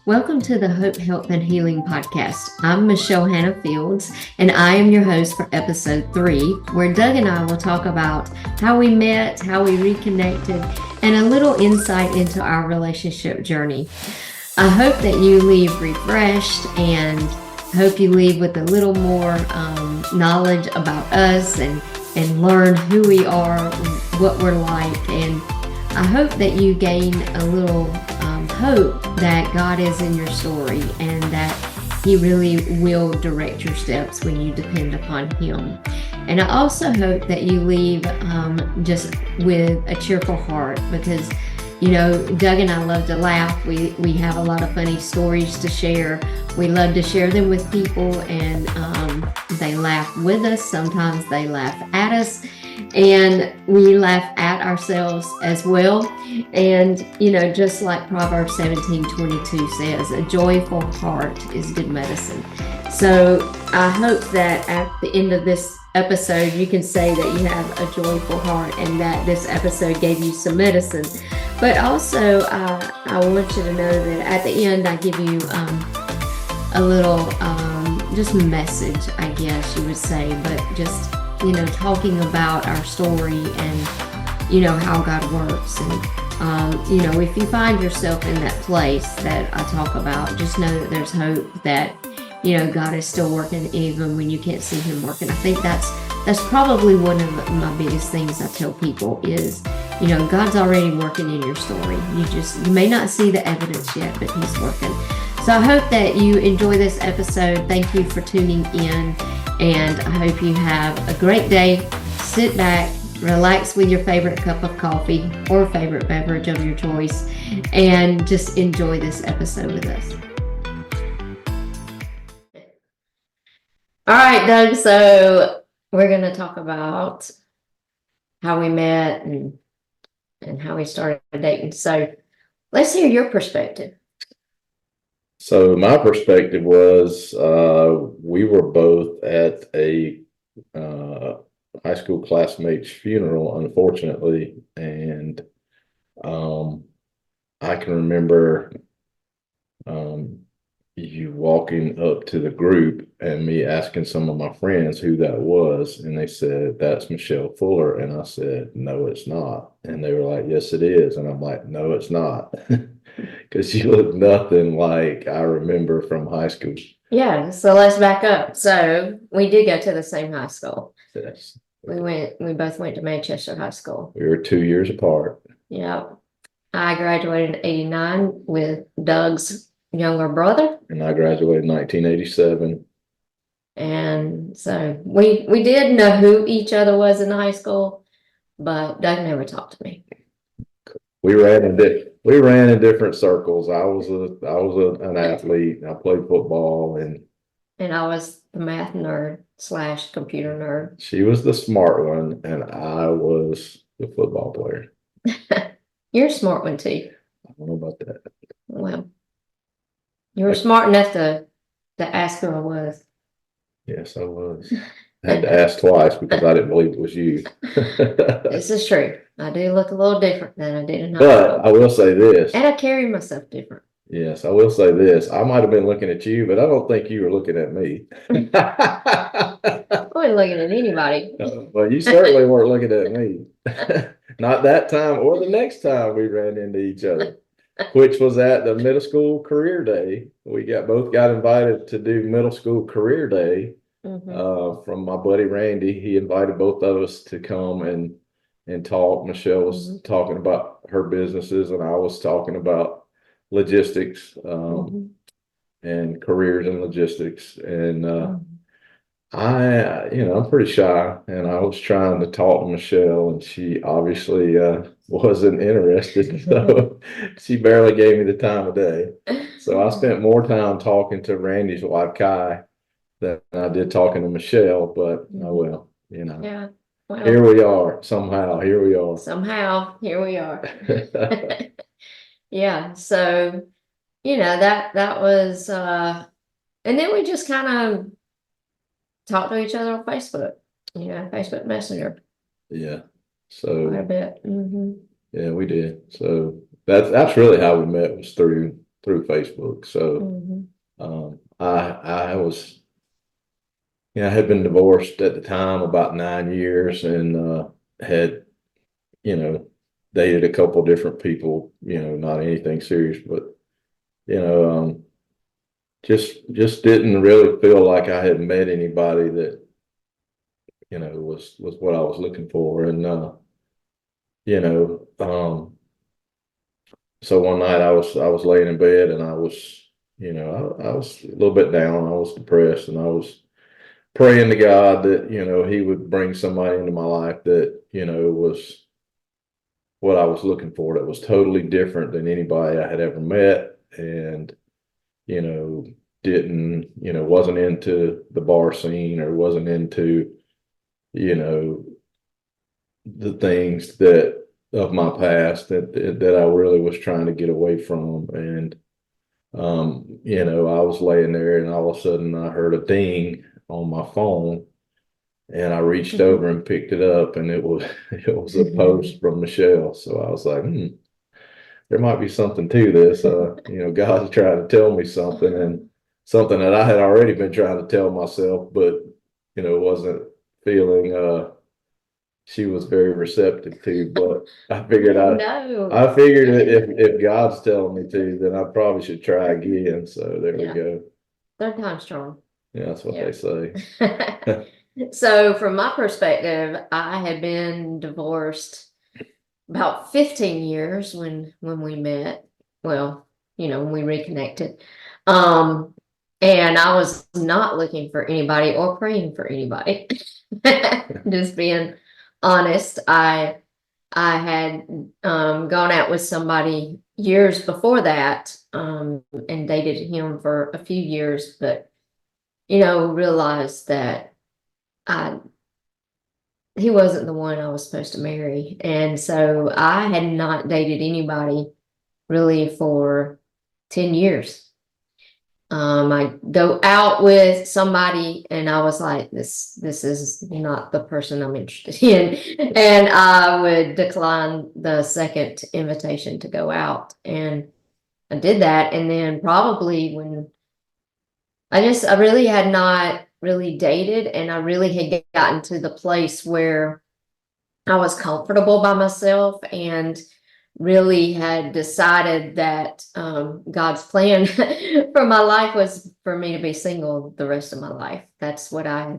Welcome to the Hope, Health, and Healing podcast. I'm Michelle Hannah Fields, and I am your host for episode 3, where Doug and I will talk about how we met, how we reconnected, and a little insight into our relationship journey. I hope that you leave refreshed and hope you leave with a little more knowledge about us and learn who we are, what we're like, and I hope that you gain a little hope that God is in your story and that He really will direct your steps when you depend upon Him. And I also hope that you leave just with a cheerful heart because, you know, Doug and I love to laugh. We have a lot of funny stories to share. We love to share them with people, and they laugh with us. Sometimes they laugh at us, and we laugh at ourselves as well. And, you know, just like Proverbs 17:22 says, a joyful heart is good medicine. So I hope that at the end of this episode, you can say that you have a joyful heart and that this episode gave you some medicine. But also, I want you to know that at the end, I give you a little just message, I guess you would say, but just, you know, talking about our story and, you know, how God works. And, you know, if you find yourself in that place that I talk about, just know that there's hope that, you know, God is still working even when you can't see Him working. I think that's probably one of my biggest things I tell people is, you know, God's already working in your story. You may not see the evidence yet, but He's working. So I hope that you enjoy this episode. Thank you for tuning in, and I hope you have a great day. Sit back, relax with your favorite cup of coffee or favorite beverage of your choice, and just enjoy this episode with us. All right, Doug, so we're going to talk about how we met and how we started dating. So let's hear your perspective. So my perspective was we were both at a high school classmate's funeral, unfortunately, and I can remember you walking up to the group and me asking some of my friends who that was, and they said, "That's Michelle Fuller." And I said, "No, it's not." And they were like, "Yes, it is." And I'm like, "No, it's not." Because she looked nothing like I remember from high school. Yeah, so let's back up. So we did go to the same high school. Yes. We both went to Manchester High School. We were 2 years apart. Yeah. I graduated in 89 with Doug's younger brother. And I graduated in 1987. And so we did know who each other was in high school, but Doug never talked to me. We ran in different circles. I was an athlete. I played football, and I was the math nerd / computer nerd. She was the smart one, and I was the football player. You're a smart one too. I don't know about that. Well, you were smart enough to ask who I was. Yes, I was. I had to ask twice because I didn't believe it was you. This is true. I do look a little different than I did in high But school. I will say this. And I carry myself different. Yes, I will say this. I might have been looking at you, but I don't think you were looking at me. I wasn't looking at anybody. Well, you certainly weren't looking at me. Not that time or the next time we ran into each other, which was at the middle school career day. We both got invited to do middle school career day. From my buddy Randy. He invited both of us to come and talk. Michelle was talking about her businesses, and I was talking about logistics and careers in logistics. And I'm pretty shy, and I was trying to talk to Michelle, and she obviously wasn't interested. So she barely gave me the time of day. So I spent more time talking to Randy's wife, Kai, than I did talking to Michelle, but oh well, you know. Yeah. Well, here we are. Somehow, here we are. Yeah. So, you know, that was and then we just kind of talked to each other on Facebook, you know, Facebook Messenger. Yeah. So quite a bit. Yeah, we did. So that's really how we met, was through through Facebook. So I was, I had been divorced at the time about 9 years, and had, you know, dated a couple different people, not anything serious, but, you know, just didn't really feel like I had met anybody that, was what I was looking for. And, you know, so one night I was laying in bed, and I was, I was a little bit down. I was depressed, and I was praying to God that, he would bring somebody into my life that, was what I was looking for, that was totally different than anybody I had ever met. And, you know, didn't, wasn't into the bar scene, or wasn't into, you know, the things that of my past that I really was trying to get away from. And, I was laying there, and all of a sudden I heard a ding on my phone, and I reached over and picked it up, and it was a post from Michelle. So I was like, there might be something to this. God's trying to tell me something, and something that I had already been trying to tell myself, but wasn't feeling she was very receptive to. But I figured I figured that if God's telling me to, then I probably should try again. So there we go. Third time's charm. Yeah, that's what they say. So from my perspective, I had been divorced about 15 years when we met. Well, when we reconnected. And I was not looking for anybody or praying for anybody. Just being honest. I had gone out with somebody years before that, and dated him for a few years, but realized that he wasn't the one I was supposed to marry. And so I had not dated anybody really for 10 years. I go out with somebody, and I was like, this is not the person I'm interested in. And I would decline the second invitation to go out. And I did that. And then probably when I really had not really dated, and I really had gotten to the place where I was comfortable by myself, and really had decided that God's plan for my life was for me to be single the rest of my life. That's what I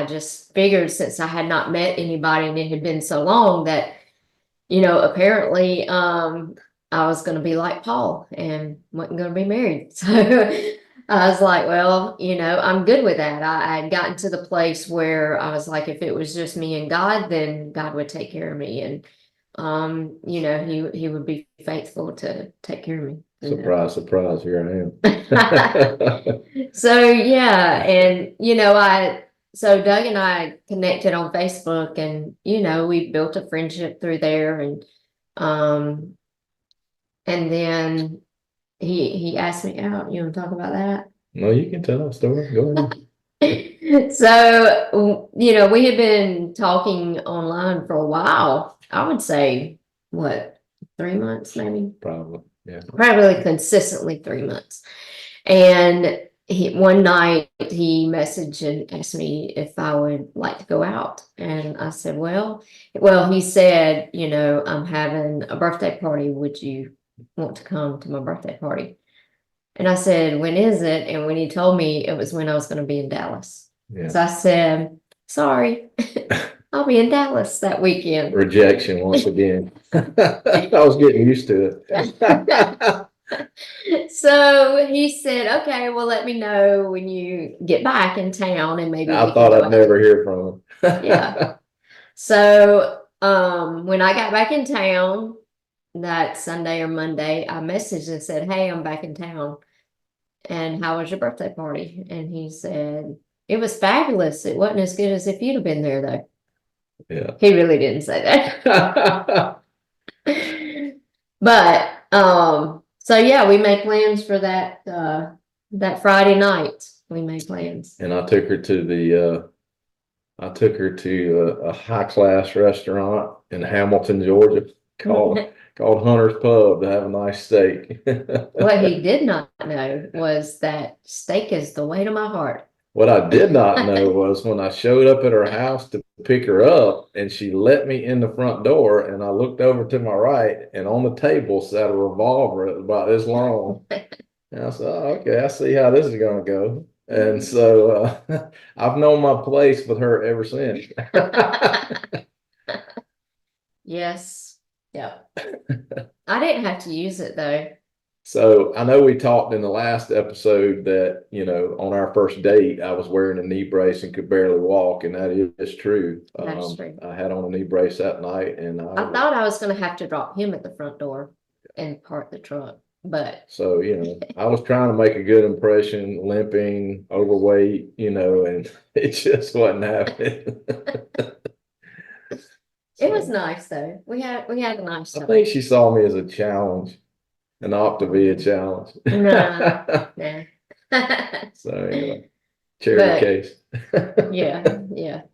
just figured, since I had not met anybody and it had been so long, that apparently I was going to be like Paul and wasn't going to be married. So I was like, well, I'm good with that. I had gotten to the place where I was like, if it was just me and God, then God would take care of me. And he would be faithful to take care of me. Surprise, surprise, here I am. So yeah, and so Doug and I connected on Facebook, and we built a friendship through there, and then he asked me out. You want to talk about that? No, you can tell a story. Go ahead. So, we had been talking online for a while. I would say, what, 3 months maybe? Probably, yeah. Probably consistently 3 months. And one night he messaged and asked me if I would like to go out. And I said, well, he said, I'm having a birthday party. Would you want to come to my birthday party? And I said, when is it? And when he told me, it was when I was going to be in Dallas. Yeah. So I said, sorry, I'll be in Dallas that weekend. Rejection once again. I was getting used to it. So he said, okay, well, let me know when you get back in town, and maybe I thought I'd never hear from him. Yeah. So when I got back in town that Sunday or Monday, I messaged and said, hey, I'm back in town. And how was your birthday party? And he said, it was fabulous. It wasn't as good as if you'd have been there, though. Yeah. He really didn't say that. But so yeah, we made plans for that Friday night. We made plans. And I took her to a high class restaurant in Hamilton, Georgia, called Hunter's Pub to have a nice steak. What he did not know was that steak is the weight of my heart. What I did not know was when I showed up at her house to pick her up and she let me in the front door and I looked over to my right and on the table sat a revolver about this long. And I said, oh, okay, I see how this is going to go. And so I've known my place with her ever since. Yes. Yeah. I didn't have to use it though. So I know we talked in the last episode that, on our first date, I was wearing a knee brace and could barely walk, and that is true. That's true. I had on a knee brace that night, and I thought I was going to have to drop him at the front door and park the truck, but so, I was trying to make a good impression, limping, overweight, and it just wasn't happening. it was nice though. We had a nice time. I think she saw me as a challenge. An ought to be a challenge. No. So anyway, charity case. yeah,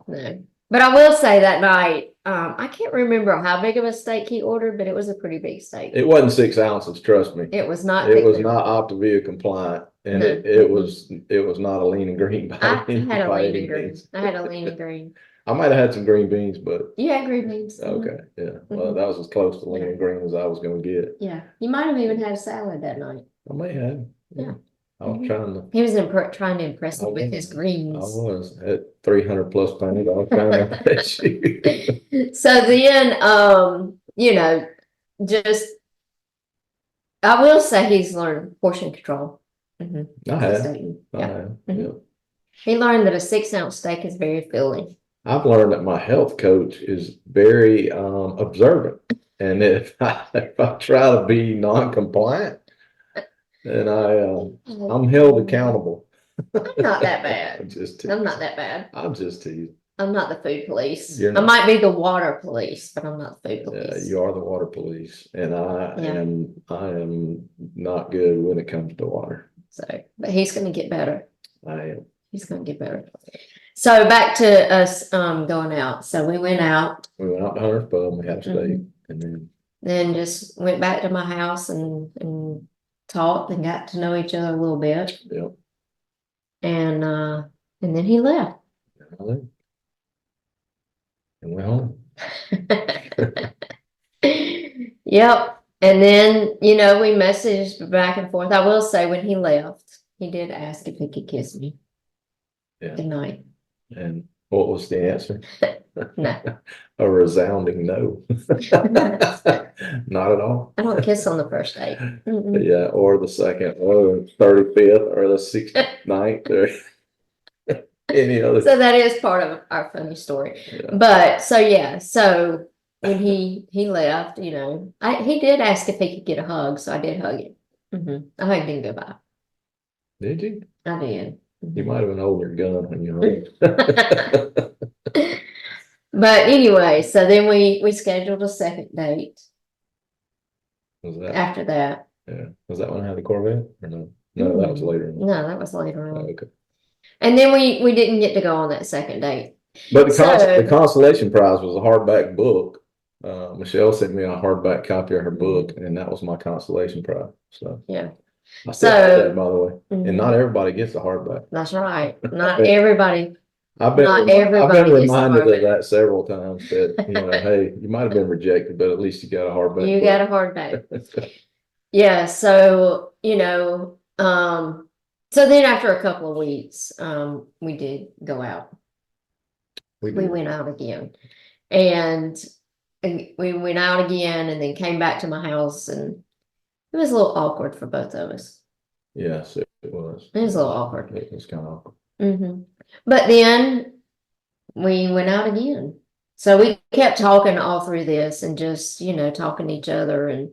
no. But I will say that night, I can't remember how big of a steak he ordered, but it was a pretty big steak. It wasn't 6 ounces, trust me. It was not. It was not Optavia compliant, and No. it was not a lean and green by I any had a by lean any and green. means. I had a lean and green. I might have had some green beans, but You had green beans. okay, yeah. Well, that was as close to lean and green as I was going to get. Yeah, you might have even had a salad that night. I may have. Yeah. I was trying to. He was trying to impress me with his greens. I was at 300 plus pounds. I was trying to impress you. So then, just I will say he's learned portion control. I have. Yeah. He learned that a 6-ounce steak is very filling. I've learned that my health coach is very observant, and if I try to be non-compliant, then I'm held accountable. I'm not that bad. I'm not that bad. I'm just teasing. I'm not the food police. I might be the water police, but I'm not the food police. Yeah, you are the water police, and I am not good when it comes to water. So, but he's going to get better. I am. He's going to get better. So back to us going out. So we went out. We went out to Hunter's Pub. We had a steak, and then just went back to my house and talked and got to know each other a little bit. Yep. And then he left. And went home. Yep. And then, we messaged back and forth. I will say when he left, he did ask if he could kiss me. Yeah. Good night. And what was the answer? No. A resounding no. Not at all. I don't kiss on the first date. Yeah, or the second, or 35th, or the 69th, or any other. So that is part of our funny story. Yeah. But so when he left, he did ask if he could get a hug, so I did hug him. I hugged him goodbye. Did you? I did. You might have been holding your gun when you hugged. But anyway, so then we scheduled a second date. Was that after that? Yeah. Was that when I had the Corvette or no? No, that was later. No, that was later on. Oh, okay. And then we didn't get to go on that second date. But the consolation prize was a hardback book. Michelle sent me a hardback copy of her book, and that was my consolation prize. So yeah. I still have that, by the way. And not everybody gets a hardback. That's right. Not everybody. I've been reminded of that several times that, hey, you might have been rejected, but at least you got a hardback. You got a hardback. Yeah. So, so then after a couple of weeks, we did go out. We went out again. And we went out again and then came back to my house, and it was a little awkward for both of us. Yes, it was. It was a little awkward. It was kind of awkward. But then we went out again. So we kept talking all through this and just, talking to each other. And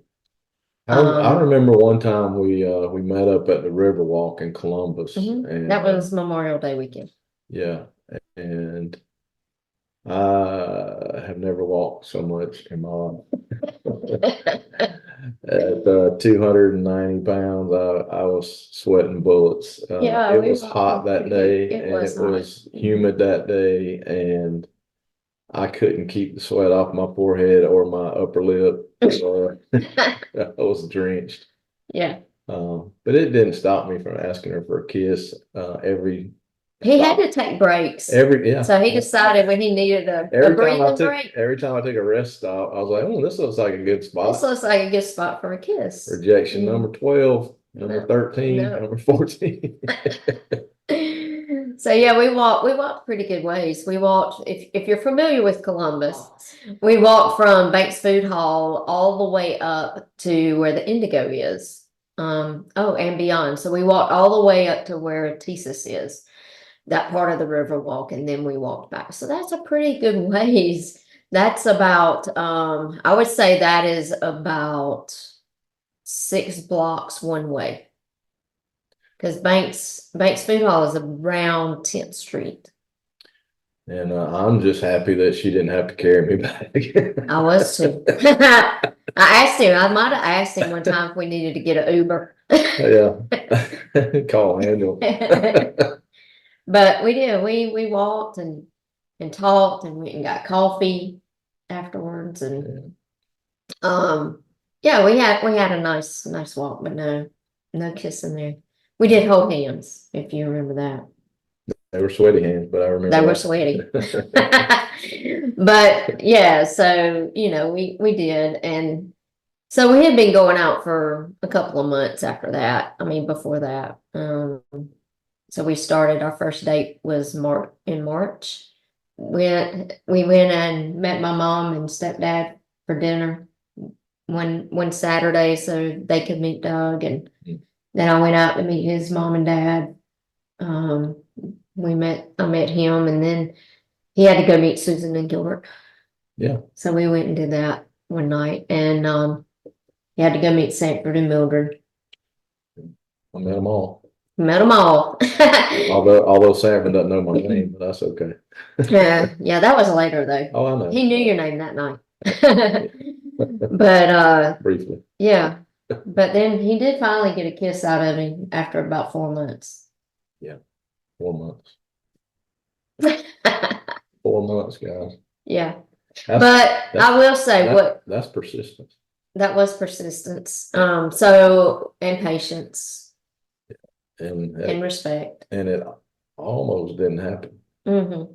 I remember one time we met up at the Riverwalk in Columbus. And that was Memorial Day weekend. Yeah. And I have never walked so much in my life. At 290 pounds, I was sweating bullets. It was hot that day, and it was humid that day, and I couldn't keep the sweat off my forehead or my upper lip. I was drenched. Yeah. But it didn't stop me from asking her for a kiss He had to take breaks. yeah. So he decided when he needed a breathing break. Every time I took a rest stop, I was like, oh, this looks like a good This spot. looks like a good spot for a kiss. Rejection number 12, number No, 13, no. number 14. So yeah, we walked pretty good ways. We walked, if you're familiar with Columbus, we walked from Banks Food Hall all the way up to where the Indigo is. And beyond. So we walked all the way up to where Thesis is, that part of the river walk, and then we walked back. So that's a pretty good ways. That's about I would say that is about 6 blocks one way. Because Banks Food Hall is around 10th Street. And I'm just happy that she didn't have to carry me back. I was too. I asked him, I might have asked him one time if we needed to get an Uber. Yeah. Call Angel. But we did. We walked and talked and went and got coffee afterwards. And yeah, we had a nice walk, but no kissing there. We did hold hands, if you remember that. They were sweaty hands, but I remember They were sweaty. But yeah, so we did. And so we had been going out for a couple of months after that. I mean, before that. So we started, our first date was in March. We went and met my mom and stepdad for dinner one Saturday so they could meet Doug, and then I went out to meet his mom and dad. I met him, and then he had to go meet Susan and Gilbert. Yeah. So we went and did that one night, and he had to go meet Sanford and Mildred. I met them all. Met them all. although Sanford doesn't know my name, but that's okay. Yeah, that was later though. Oh, I know. He knew your name that night. But briefly. Yeah. But then he did finally get a kiss out of him after about 4 months. Yeah. 4 months. 4 months, guys. Yeah. But I will say that's persistence. That was persistence. And patience. And respect. And it almost didn't happen. Mm-hmm.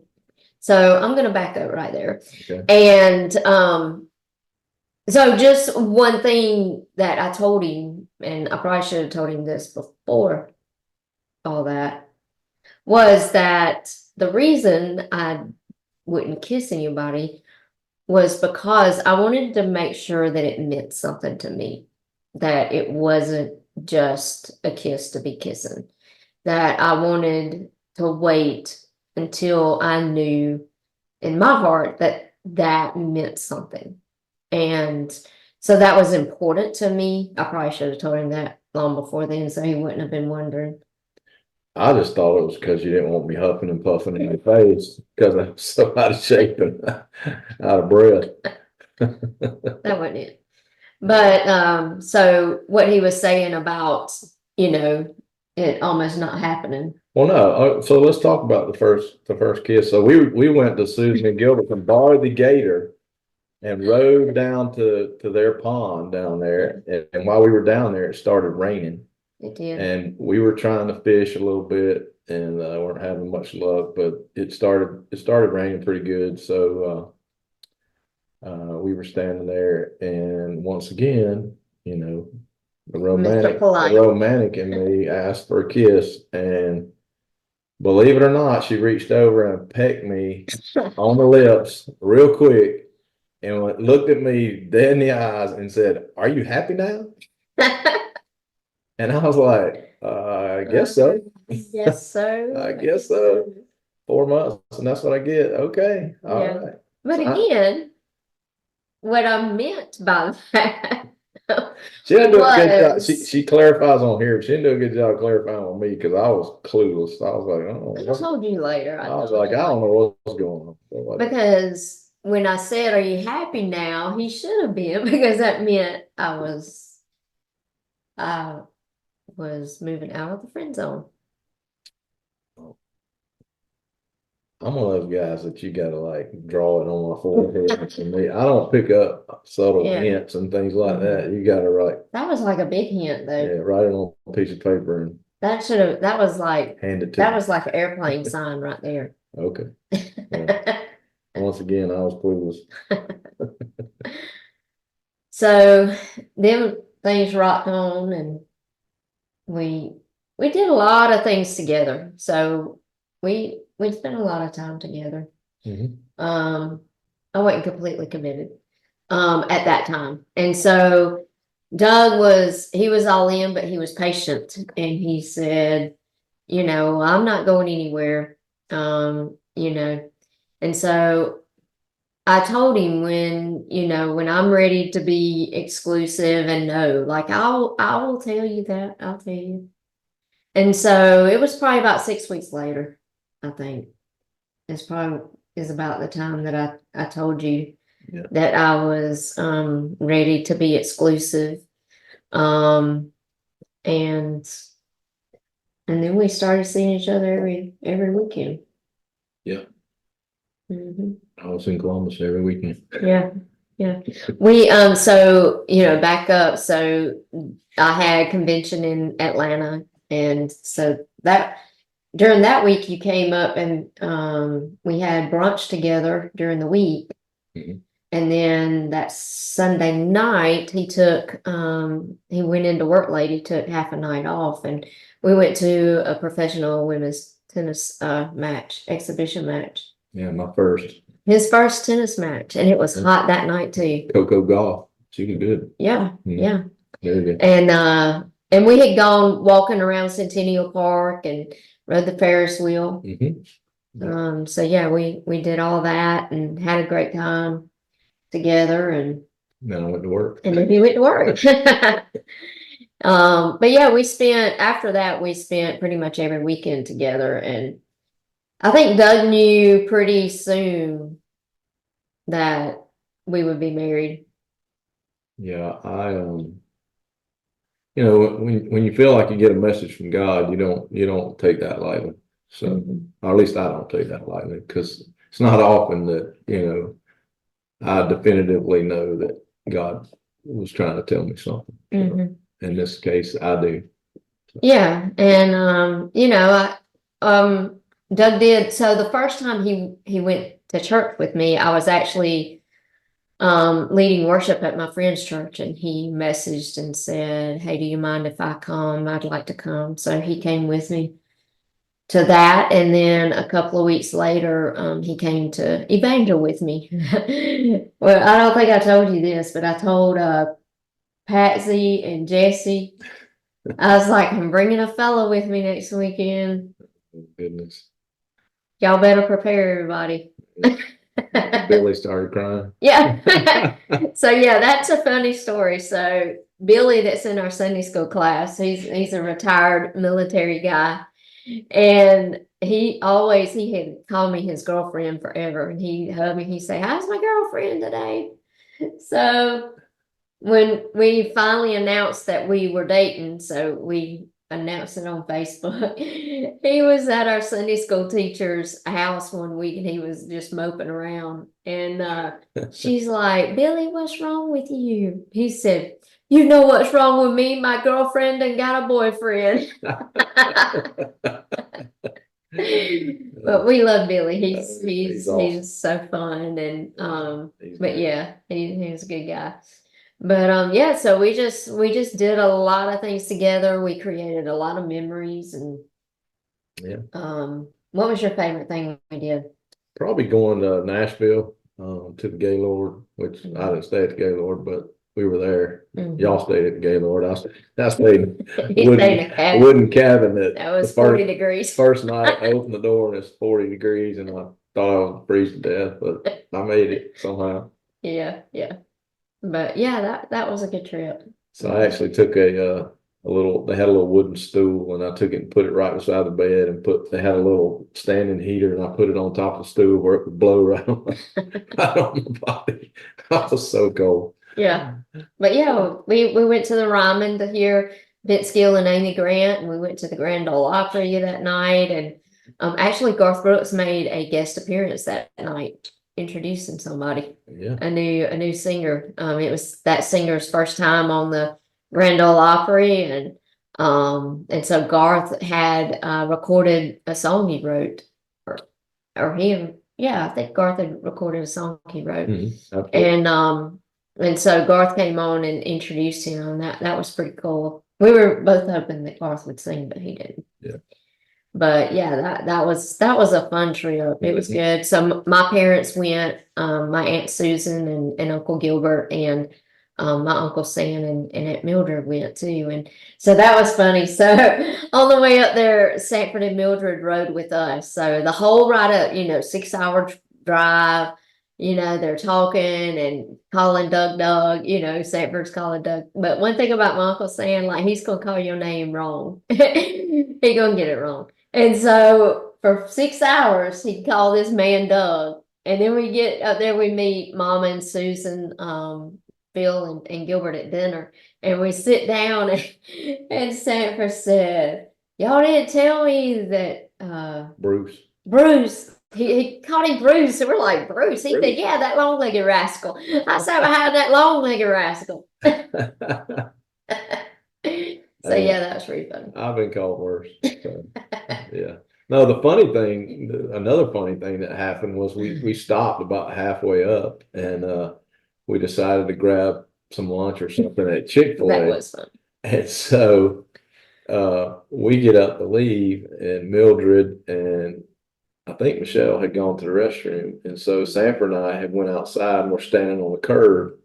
So I'm going to back up right there. Okay. And so just one thing that I told him, and I probably should have told him this before all that, was that the reason I wouldn't kiss anybody was because I wanted to make sure that it meant something to me, that it wasn't just a kiss to be kissing, that I wanted to wait until I knew in my heart that meant something. And so that was important to me. I probably should have told him that long before then, so he wouldn't have been wondering. I just thought it was because you didn't want me huffing and puffing in your face because I'm so out of shape and out of breath. That wasn't it. But so what he was saying about, it almost not happening. Well, no. So let's talk about the first kiss. So we went to Susan and Gilbert and borrowed the gator and rode down to their pond down there. And while we were down there, it started raining. It did. And we were trying to fish a little bit and weren't having much luck, but it started raining pretty good. So we were standing there, and once again, the romantic in me asked for a kiss, and believe it or not, she reached over and pecked me on the lips real quick and looked at me dead in the eyes and said, "Are you happy now?" And I was like, I guess so. Yes, so. I guess so. 4 months, and that's what I get. Okay. All right. But again, what I meant by that. She didn't do a good job. She clarifies on here. She didn't do a good job clarifying on me because I was clueless. I was like, oh. I told you later. I was like, I don't know what's going on. Because when I said, "Are you happy now?" he should have been, because that meant I was moving out of the friend zone. I'm one of those guys that you gotta like draw it on my forehead. For me, I don't pick up subtle Yeah. hints and things like that. You gotta That was like a big hint though. write it on a piece of paper and That was like, hand it to that me. was like an airplane sign right there. Okay. Yeah. Once again, I was clueless. So then things rocked on and we did a lot of things together. So we spent a lot of time together. Mhm. I wasn't completely committed at that time. And so Doug he was all in, but he was patient and he said, I'm not going anywhere. And so I told him when I'm ready to be exclusive and no, like I will tell you that. I'll tell you. And so it was probably about 6 weeks later, I think. It's probably is about the time that I told you that I was ready to be exclusive. And then we started seeing each other every weekend. Yeah. Mm-hmm. I was in Columbus every weekend. Yeah. We so back up. So I had convention in Atlanta, and so that during that week you came up and we had brunch together during the week. Mhm. And then that Sunday night he went into work late. He took half a night off and we went to a professional women's tennis exhibition match. Yeah, my first. His first tennis match, and it was hot that night too. Coco Golf. She was good. Yeah, yeah. Very good. And we had gone walking around Centennial Park and rode the Ferris wheel. Mhm. So yeah, we did all that and had a great time together, and Then I went to work. and then he went to work. But yeah, after that we spent pretty much every weekend together, and I think Doug knew pretty soon that we would be married. Yeah, when you feel like you get a message from God, you don't take that lightly. So, Mhm. or at least I don't take that lightly because it's not often that I definitively know that God was trying to tell me something. So, Mhm. in this case, I do. Yeah, and Doug did. So the first time he went to church with me, I was actually leading worship at my friend's church, and he messaged and said, "Hey, do you mind if I come? I'd like to come." So he came with me to that, and then a couple of weeks later, he came to Evangel with me. Well, I don't think I told you this, but I told Patsy and Jesse. I was like, I'm bringing a fella with me next weekend. Goodness. Y'all better prepare everybody. Billy started crying. Yeah. So yeah, that's a funny story. So Billy, that's in our Sunday school class, he's a retired military guy. And he had called me his girlfriend forever. And he hugged me, he'd say, "How's my girlfriend today?" So when we finally announced that we were dating, so we announced it on Facebook. He was at our Sunday school teacher's house one week and he was just moping around. And she's like, "Billy, what's wrong with you?" He said, "You know what's wrong with me? My girlfriend and got a boyfriend." But we love Billy. He's awesome. so fun. And He's but great. yeah, he's a good guy. But yeah, so we just did a lot of things together. We created a lot of memories. And Yeah. What was your favorite thing we did? Probably going to Nashville, to the Gaylord, which I didn't stay at the Gaylord, but we were there. Mhm. Y'all stayed at the Gaylord. I stayed in He stayed in a cabin. wooden cabin that That was the first, 40 degrees. first night I opened the door and it's 40 degrees and I thought I was freezing to death, but I made it somehow. Yeah. But yeah, that was a good trip. So I actually took they had a little wooden stool and I took it and put it right beside the bed and they had a little standing heater and I put it on top of the stool where it would blow right on the body. I was so cold. Yeah. But yeah, we went to the Ryman to hear Vince Gill and Amy Grant, and we went to the Grand Ole Opry that night. And Actually, Garth Brooks made a guest appearance that night, introducing somebody, Yeah. a new singer. It was that singer's first time on the Grand Ole Opry, and so Garth had recorded a song he wrote, or yeah, I think Garth had recorded a song he wrote, Absolutely. and so Garth came on and introduced him. That was pretty cool. We were both hoping that Garth would sing, but he didn't. Yeah. But yeah, that was a fun trip. It was Mhm. good. So my parents went, my Aunt Susan and Uncle Gilbert, and my Uncle Sam and Aunt Mildred went too. And so that was funny. So on the way up there, Sanford and Mildred rode with us. So the whole ride up, 6 hour drive, they're talking and calling Doug, Sanford's calling Doug. But one thing about my Uncle Sam, like, he's gonna call your name wrong. He gonna get it wrong. And so for 6 hours, he'd call this man Doug. And then we get up there, we meet Mama and Susan, Phil and Gilbert at dinner. And we sit down, and Sanford said, "Y'all didn't tell me that Bruce, he called him Bruce." And we're like, "Bruce?" He said, "Yeah, that long-legged rascal." I said, "I had that long-legged rascal." So yeah, that was pretty funny. I've been called worse. So, yeah. No, another funny thing that happened was we stopped about halfway up, and we decided to grab some lunch or something at That Chick-fil-A. was fun. And so we get up to leave, and Mildred and I think Michelle had gone to the restroom. And so Sanford and I had went outside and we're standing on the curb.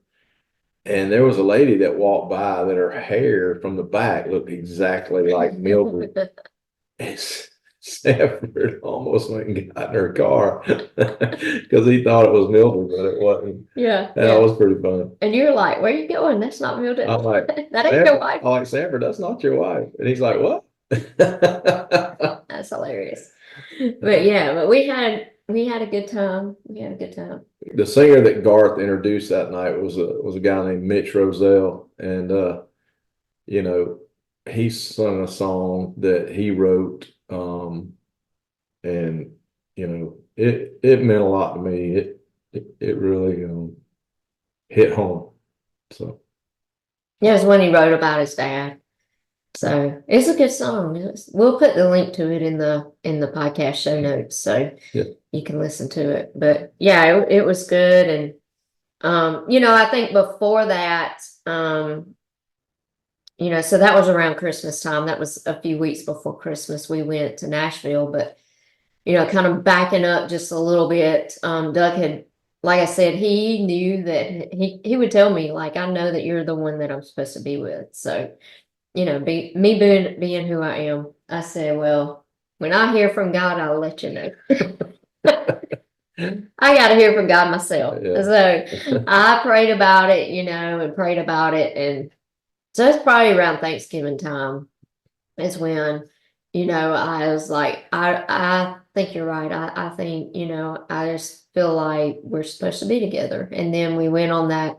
And there was a lady that walked by that her hair from the back looked exactly like Mildred. And Sanford almost went and got in her car because he thought it was Mildred, but it wasn't. Yeah, That was pretty fun. And you're like, "Where are you going? That's not Mildred." I'm like, That ain't your wife. I'm like, Sanford, that's not your wife. And he's like, what? That's hilarious. But we had a good time. We had a good time. The singer that Garth introduced that night was a guy named Mitch Roselle, and he sung a song that he wrote, and it meant a lot to me. It really hit home. So Yeah, it was when he wrote about his dad. So it's a good song. We'll put the link to it in the podcast show notes, so yeah. you can listen to it. But yeah, it was good. And I think before that, so that was around Christmas time. That was a few weeks before Christmas. We went to Nashville, but kind of backing up just a little bit, Doug had, like I said, he knew that he would tell me, like, "I know that you're the one that I'm supposed to be with." So, being who I am, I said, "Well, when I hear from God, I'll let you know." I got to hear from God myself. Yeah. So I prayed about it, and prayed about it. And so it's probably around Thanksgiving time is when, I was like, I think you're right. I think, I just feel like we're supposed to be together. And then we went on that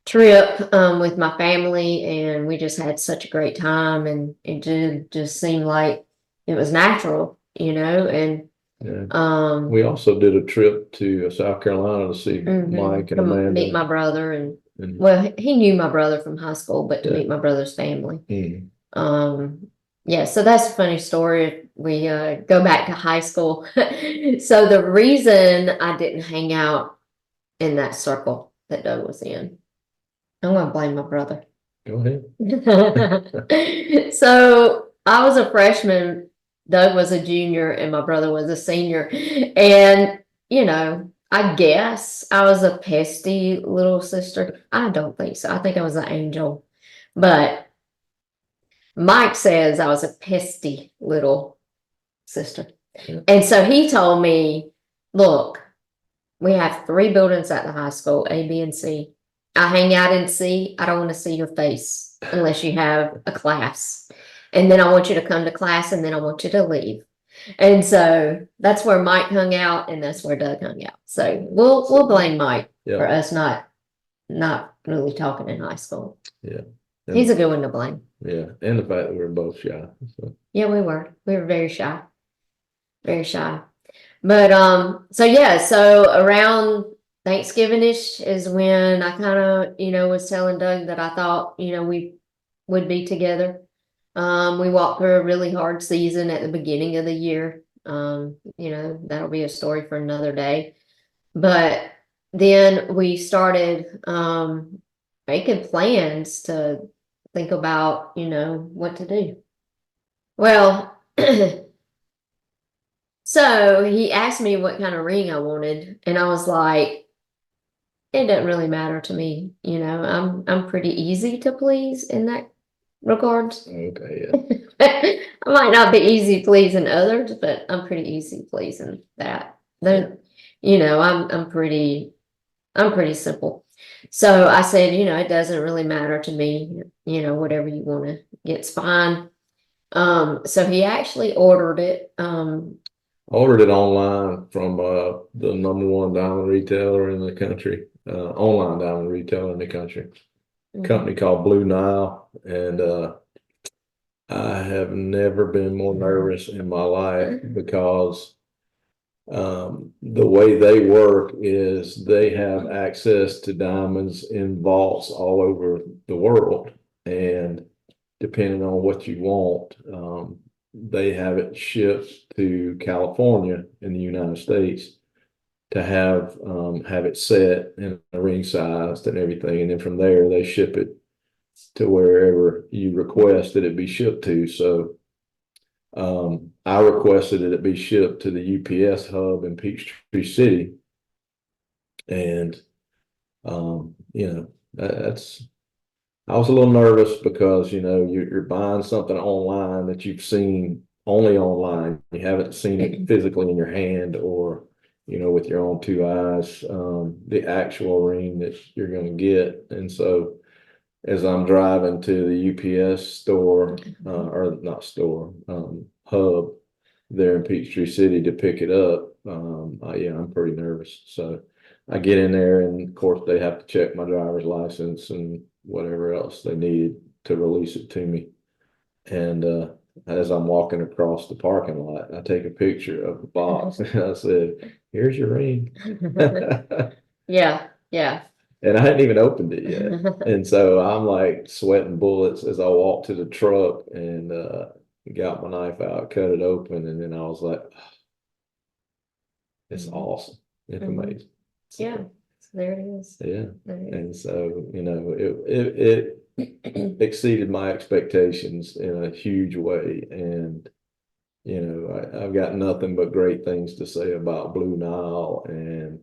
trip with my family, and we just had such a great time, and it just seemed like it was natural, and yeah. We also did a trip to South Carolina to see Mike and Amanda. Meet my brother, and well, he knew my brother from high school, but to meet my brother's family. Yeah, so that's a funny story. We go back to high school. So the reason I didn't hang out in that circle that Doug was in, I'm gonna blame my brother. Go ahead. So I was a freshman, Doug was a junior, and my brother was a senior. And, I guess I was a pesty little sister. I don't think so. I think I was an angel. But Mike says I was a pesty little sister. Yeah. And so he told me, "Look, we have 3 buildings at the high school, A, B, and C. I hang out in C. I don't want to see your face unless you have a class. And then I want you to come to class, and then I want you to leave." And so that's where Mike hung out, and that's where Doug hung out. So we'll blame Mike for us not really talking in high school. Yeah. He's a good one to blame. Yeah. And the fact that we were both shy. So. Yeah, we were. We were very shy. very shy. But so yeah, so around Thanksgiving-ish is when I kind of, was telling Doug that I thought, we would be together. We walked through a really hard season at the beginning of the year. That'll be a story for another day. But then we started making plans to think about, what to do. Well, so he asked me what kind of ring I wanted, and I was like, it doesn't really matter to me. I'm pretty easy to please in that regards. Okay, I might not be easy pleasing others, but I'm pretty easy pleasing that. I'm pretty simple. So I said, it doesn't really matter to me, whatever you want to get's fine. So he actually ordered it. ordered it online from the number one diamond retailer in the country, online diamond retailer in the country, company called Blue Nile, and I have never been more nervous in my life because the way they work is they have access to diamonds in vaults all over the world, and depending on what you want, they have it shipped to California in the United States to have it set in a ring sized and everything, and then from there they ship it to wherever you request that it be shipped to. So I requested that it be shipped to the UPS hub in Peachtree City, and that's I was a little nervous because you're buying something online that you've seen only online. You haven't seen it physically in your hand or with your own two eyes, the actual ring that you're going to get. And so as I'm driving to the UPS store, or not store, hub there in Peachtree City to pick it up, I'm pretty nervous. So I get in there, and of course they have to check my driver's license and whatever else they need to release it to me. And as I'm walking across the parking lot, I take a picture of the box and I said, "Here's your ring." Yeah, yeah. And I hadn't even opened it yet. And so I'm like sweating bullets as I walk to the truck and got my knife out, cut it open, and then I was like, it's awesome. It's amazing. So, yeah. So there it is. Yeah. There it is. And so, it exceeded my expectations in a huge way. And, I've got nothing but great things to say about Blue Nile. And,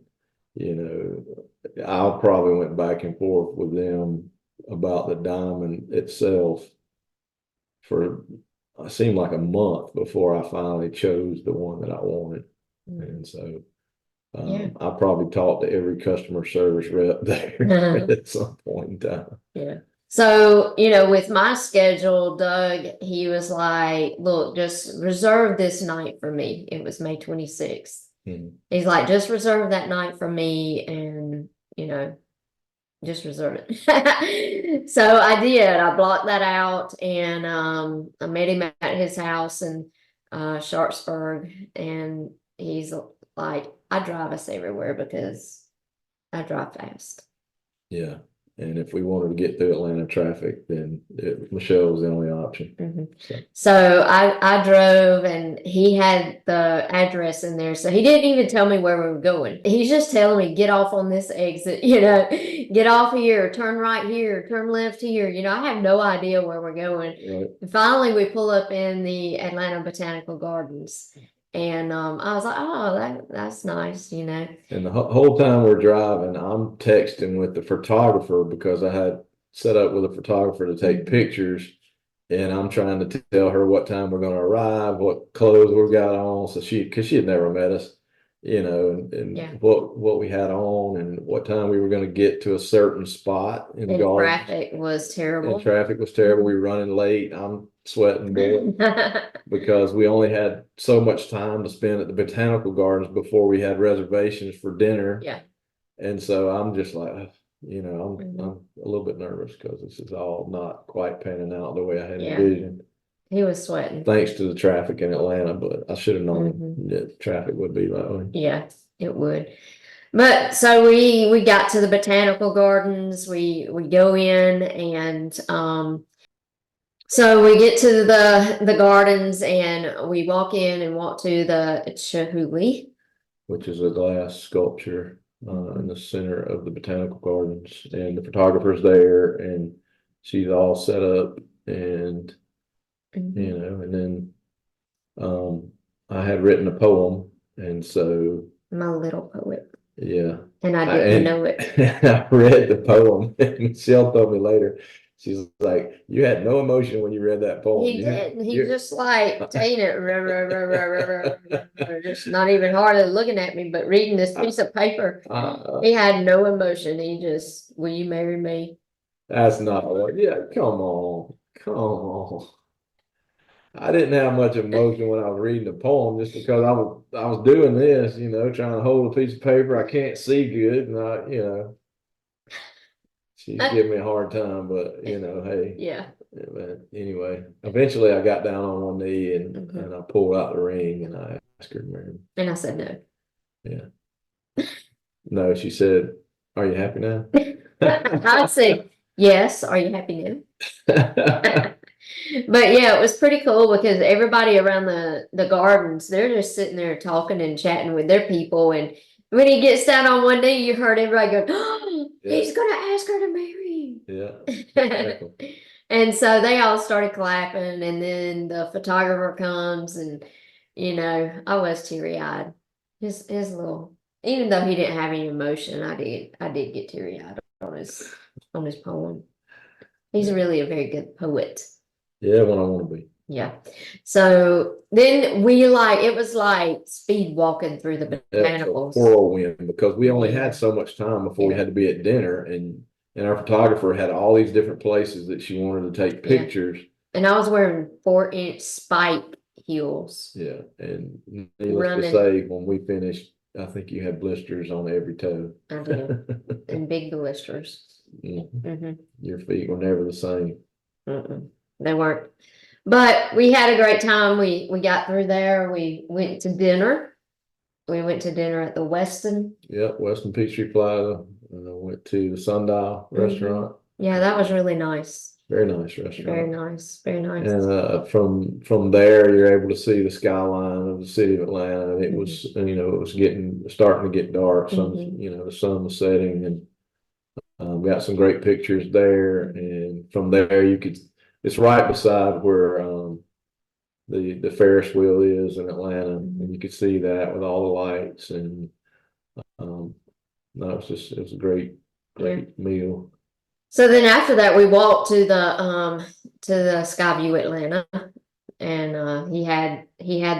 I probably went back and forth with them about the diamond itself for it seemed like a month before I finally chose the one that I wanted. And so I probably talked to every customer service rep there at some point in time. Yeah. So, with my schedule, Doug, he was like, look, just reserve this night for me. It was May 26th. He's like, just reserve that night for me and, just reserve it. So I did. I blocked that out, and I met him at his house in Sharpsburg, and he's like, I drive us everywhere because I drive fast. Yeah. And if we wanted to get through Atlanta traffic, then Michelle was the only option. So I drove, and he had the address in there. So he didn't even tell me where we were going. He's just telling me, get off on this exit, get off here, turn right here, turn left here. I have no idea where we're going. Right. And finally, we pull up in the Atlanta Botanical Gardens. And I was like, oh, that's nice, And the whole time we're driving, I'm texting with the photographer because I had set up with a photographer to take pictures, and I'm trying to tell her what time we're going to arrive, what clothes we've got on, so because she had never met us, and what we had on, and what time we were going to get to a certain spot in the garden. Traffic was terrible. And traffic was terrible. We were running late. I'm sweating bullets because we only had so much time to spend at the botanical gardens before we had reservations for dinner. Yeah. And so I'm just like, I'm a little bit nervous because this is all not quite panning out the way I had envisioned. He was sweating. thanks to the traffic in Atlanta, but I should have known that traffic would be that way. Yeah, it would. But so we got to the botanical gardens. We go in and so we get to the gardens and we walk in and walk to the Chihuly. Which is a glass sculpture in the center of the botanical gardens, and the photographer's there, and she's all set up, and you know, and then I had written a poem, and so My little poet. yeah, And I didn't know it. I read the poem, and Michelle told me later. She's like, "You had no emotion when you read that poem." He did. He just like saying it, just not even hardly looking at me, but reading this piece of paper. He had no emotion. He just, will you marry me? That's not what. Yeah, come on, come on. I didn't have much emotion when I was reading the poem, just because I was doing this, you know, trying to hold a piece of paper. I can't see good, and you know, she's giving me a hard time, but you know, hey, Yeah. But anyway, eventually I got down on one knee and I pulled out the ring and I asked her to marry me. And I said no. Yeah. No, she said, "Are you happy now?" I'd say yes. Are you happy now? But yeah, it was pretty cool because everybody around the gardens, they're just sitting there talking and chatting with their people. And when he gets down on one knee, you heard everybody go, "Oh, he's gonna ask her to marry him." Yeah. Exactly. And so they all started clapping, and then the photographer comes, and you know, I was teary-eyed. His little, even though he didn't have any emotion, I did get teary-eyed on his poem. He's really a very good poet. Yeah, when I want to be. Yeah. So then it was like speed walking through the botanicals. Whirlwind, because we only had so much time before we had to be at dinner, and our photographer had all these different places that she wanted to take pictures. And I was wearing 4-inch spike heels. Yeah, and needless to say, when we finished, I think you had blisters on every toe. I did, and big blisters. Your feet were never the same. They weren't. But we had a great time. We got through there. We went to dinner. We went to dinner at the Westin. Yep, Westin Peachtree Plaza. Went to the Sundial restaurant. Yeah, that was really nice. Very nice restaurant. Very nice. Very nice. And from there, you're able to see the skyline of the city of Atlanta. And it was, you know, it was starting to get dark. Some, you know, the sun was setting, and got some great pictures there. And from there, it's right beside where the Ferris wheel is in Atlanta, and you could see that with all the lights. And no, it was a great meal. So then after that, we walked to the Skyview Atlanta, and he had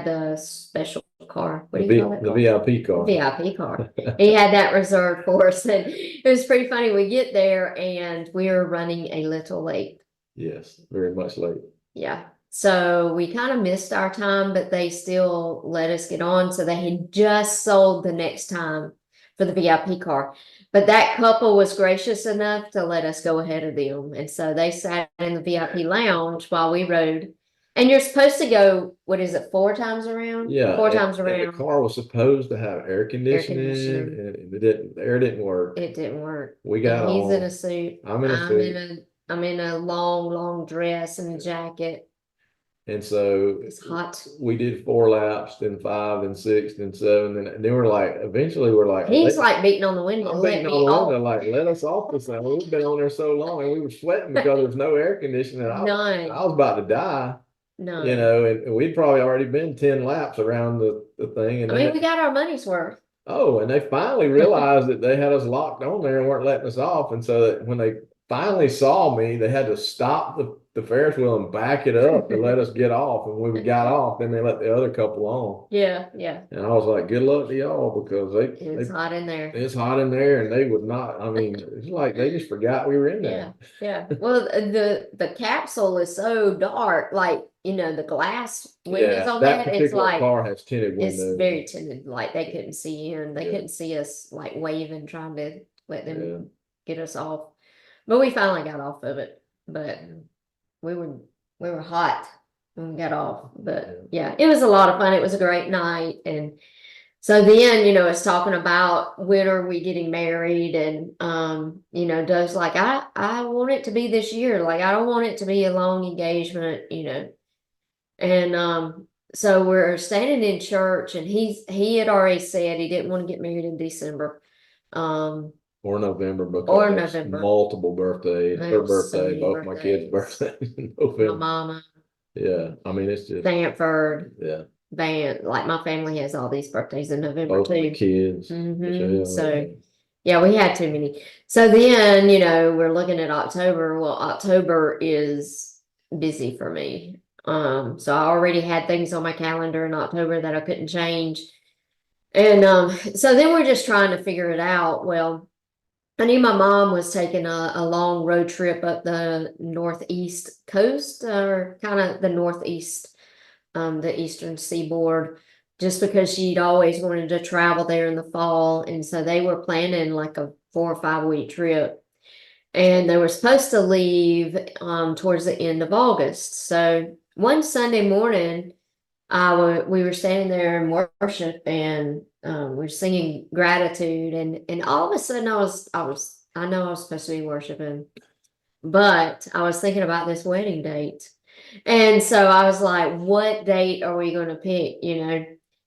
the special car. What do you call it? The VIP car. VIP car. He had that reserved for us, and it was pretty funny. We get there and we were running a little late. Yes, very much late. Yeah. So we kind of missed our time, but they still let us get on. So they had just sold the next time for the VIP car. But that couple was gracious enough to let us go ahead of them. And so they sat in the VIP lounge while we rode. And you're supposed to go, what is it, 4 times around? Yeah. 4 times around. And the car was supposed to have air conditioning. And the air didn't work. It didn't work. We got on. He's in a suit. I'm in a suit. I'm in a long dress and a jacket. And so it's hot. We did 4 laps, then 5, then 6, then 7, and then eventually we're like, he's like beating on the window. I'm beating on the window, like, let us off this thing. We've been on there so long, and we were sweating because there's no air conditioning. I was about to die. No. You know, and we'd probably already been 10 laps around the thing. And we got our money's worth. Oh, and they finally realized that they had us locked on there and weren't letting us off. And so that when they finally saw me, they had to stop the Ferris wheel and back it up to let us get off. And when we got off, then they let the other couple on. Yeah. And I was like, good luck to y'all, because it's hot in there. It's hot in there, and they would not. I mean, it's like they just forgot we were in there. Yeah. Well, the capsule is so dark, like, you know, the glass windows on that. It's like car has tinted windows. It's very tinted, like they couldn't see in. They couldn't see us like waving, trying to let them get us off. But we finally got off of it. But we were hot. and got off. But yeah, it was a lot of fun. It was a great night. And so then, it's talking about when are we getting married, and Doug's like, I want it to be this year. Like, I don't want it to be a long engagement. And so we're standing in church, and he had already said he didn't want to get married in December. Or November, Or because November. multiple birthdays, There her were so birthday, many both my kids' birthdays. birthdays in My November. mama, Yeah, I mean, it's just, Stanford, yeah, like my family has all these birthdays in November both my too. kids. Michelle, So yeah, we had too many. So then, we're looking at October. Well, October is busy for me. So I already had things on my calendar in October that I couldn't change. And so then we're just trying to figure it out. Well, I knew my mom was taking a long road trip up the northeast coast, or kind of the northeast, the eastern seaboard, just because she'd always wanted to travel there in the fall. And so they were planning like a 4 or 5 week trip. And they were supposed to leave towards the end of August. So one Sunday morning, we were standing there in worship, and we were singing gratitude, and all of a sudden I know I was supposed to be worshiping, but I was thinking about this wedding date. And so I was like, what date are we going to pick?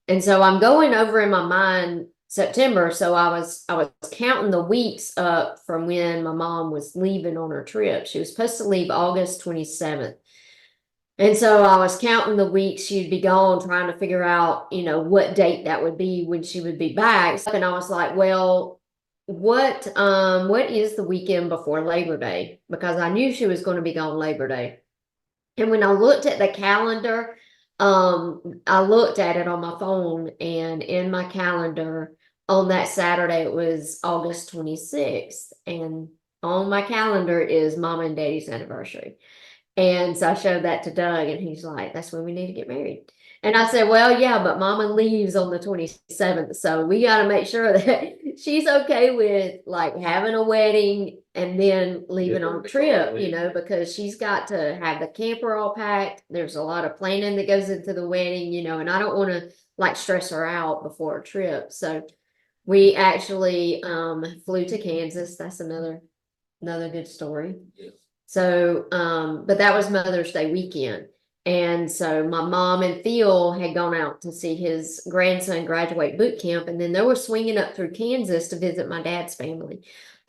And so I'm going over in my mind September. So I was counting the weeks up from when my mom was leaving on her trip. She was supposed to leave August 27th. And so I was counting the weeks she'd be gone, trying to figure out, what date that would be when she would be back. And I was like, well, what is the weekend before Labor Day? Because I knew she was going to be gone Labor Day. And when I looked at the calendar, I looked at it on my phone, and in my calendar on that Saturday, it was August 26th. And on my calendar is Mom and Daddy's anniversary. And so I showed that to Doug, and he's like, that's when we need to get married. And I said, well, yeah, but Mama leaves on the 27th. So we got to make sure that she's okay with like having a wedding and then leaving on a trip, because she's got to have the camper all packed. There's a lot of planning that goes into the wedding, and I don't want to like stress her out before a trip. So we actually flew to Kansas. That's another good story. Yeah. So, but that was Mother's Day weekend. And so my mom and Phil had gone out to see his grandson graduate boot camp, and then they were swinging up through Kansas to visit my dad's family.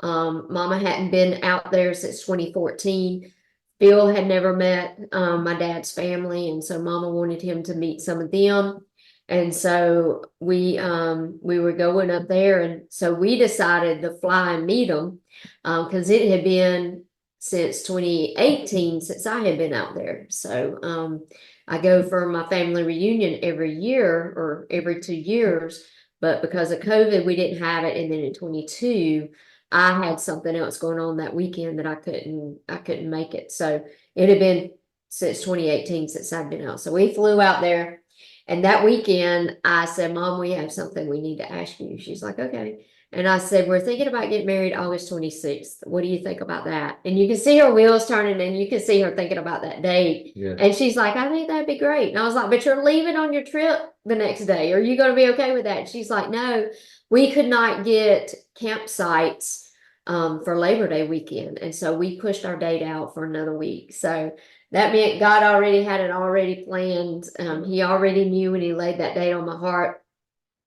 Mama hadn't been out there since 2014. Phil had never met my dad's family, and so Mama wanted him to meet some of them. And so we were going up there, and so we decided to fly and meet them, because it had been since 2018 since I had been out there. So I go for my family reunion every year or every 2 years, but because of COVID, we didn't have it. And then in 22, I had something else going on that weekend that I couldn't make it. So it had been since 2018 since I'd been out. So we flew out there, and that weekend I said, Mom, we have something we need to ask you. She's like, okay. And I said, we're thinking about getting married August 26th. What do you think about that? And you can see her wheels turning, and you can see her thinking about that date. Yeah. And she's like, I think that'd be great. And I was like, but you're leaving on your trip the next day. Are you going to be okay with that? And she's like, no, we could not get campsites for Labor Day weekend. And so we pushed our date out for another week. So that meant God already had it already planned. He already knew when he laid that date on my heart.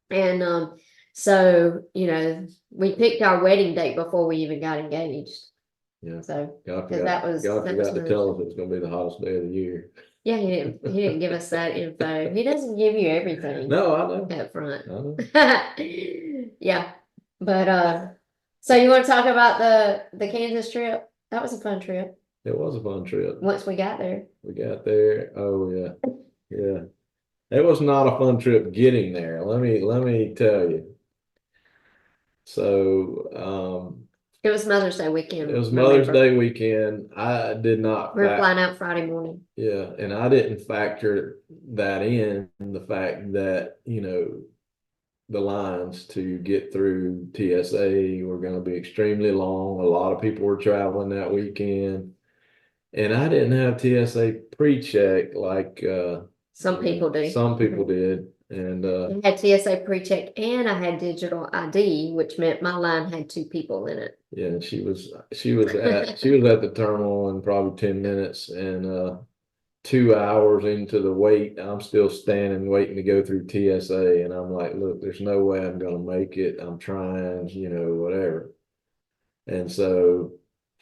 And so, we picked our wedding date before we even got engaged. Yeah. So, God that was forgot to tell us it was going to be the hottest day of the year. Yeah, he didn't give us that info. He doesn't give you everything. No, I know. Up front. I know. Yeah. But so you want to talk about the Kansas trip? That was a fun trip. It was a fun trip. Once we got there. Oh yeah. Yeah. It was not a fun trip getting there. Let me tell you. So it was Mother's Day weekend. It was Mother's Day weekend. I did not. We were flying out Friday morning. Yeah, and I didn't factor that in, the fact that, the lines to get through TSA were going to be extremely long. A lot of people were traveling that weekend. And I didn't have TSA pre-check like Some people do. some people did. And I had TSA pre-check and I had digital ID, which meant my line had 2 people in it. yeah, she was at the terminal in probably 10 minutes, and 2 hours into the wait, I'm still standing waiting to go through TSA, and I'm like, look, there's no way I'm gonna make it. I'm trying, whatever. And so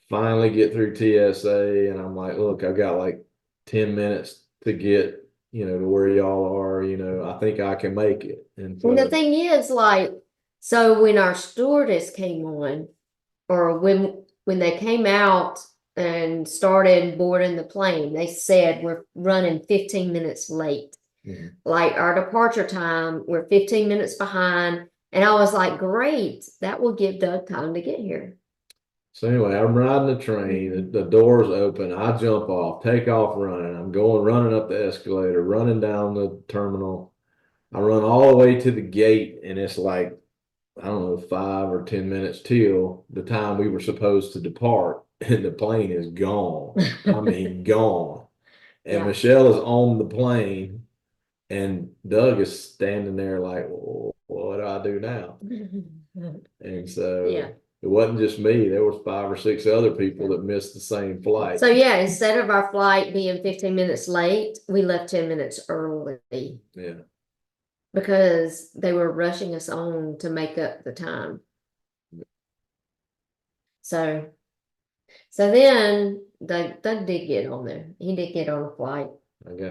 finally get through TSA, and I'm like, look, I've got like 10 minutes to get, to where y'all are, I think I can make it. And And the so thing is, like, so when our stewardess came on, or when they came out and started boarding the plane, they said we're running 15 minutes late. mhm. Like our departure time, we're 15 minutes behind. And I was like, great, that will give Doug time to get here. So anyway, I'm riding the train, the doors open, I jump off, take off running. I'm going running up the escalator, running down the terminal. I run all the way to the gate, and it's like, I don't know, 5 or 10 minutes till the time we were supposed to depart, and the plane is gone. I mean, gone. And Yeah. Michelle is on the plane, and Doug is standing there like, well, what do I do now? And so Yeah. it wasn't just me. There was 5 or 6 other people that missed the same flight. So yeah, instead of our flight being 15 minutes late, we left 10 minutes early. Yeah. Because they were rushing us on to make up the time. So then Doug did get on there. He did get on a flight.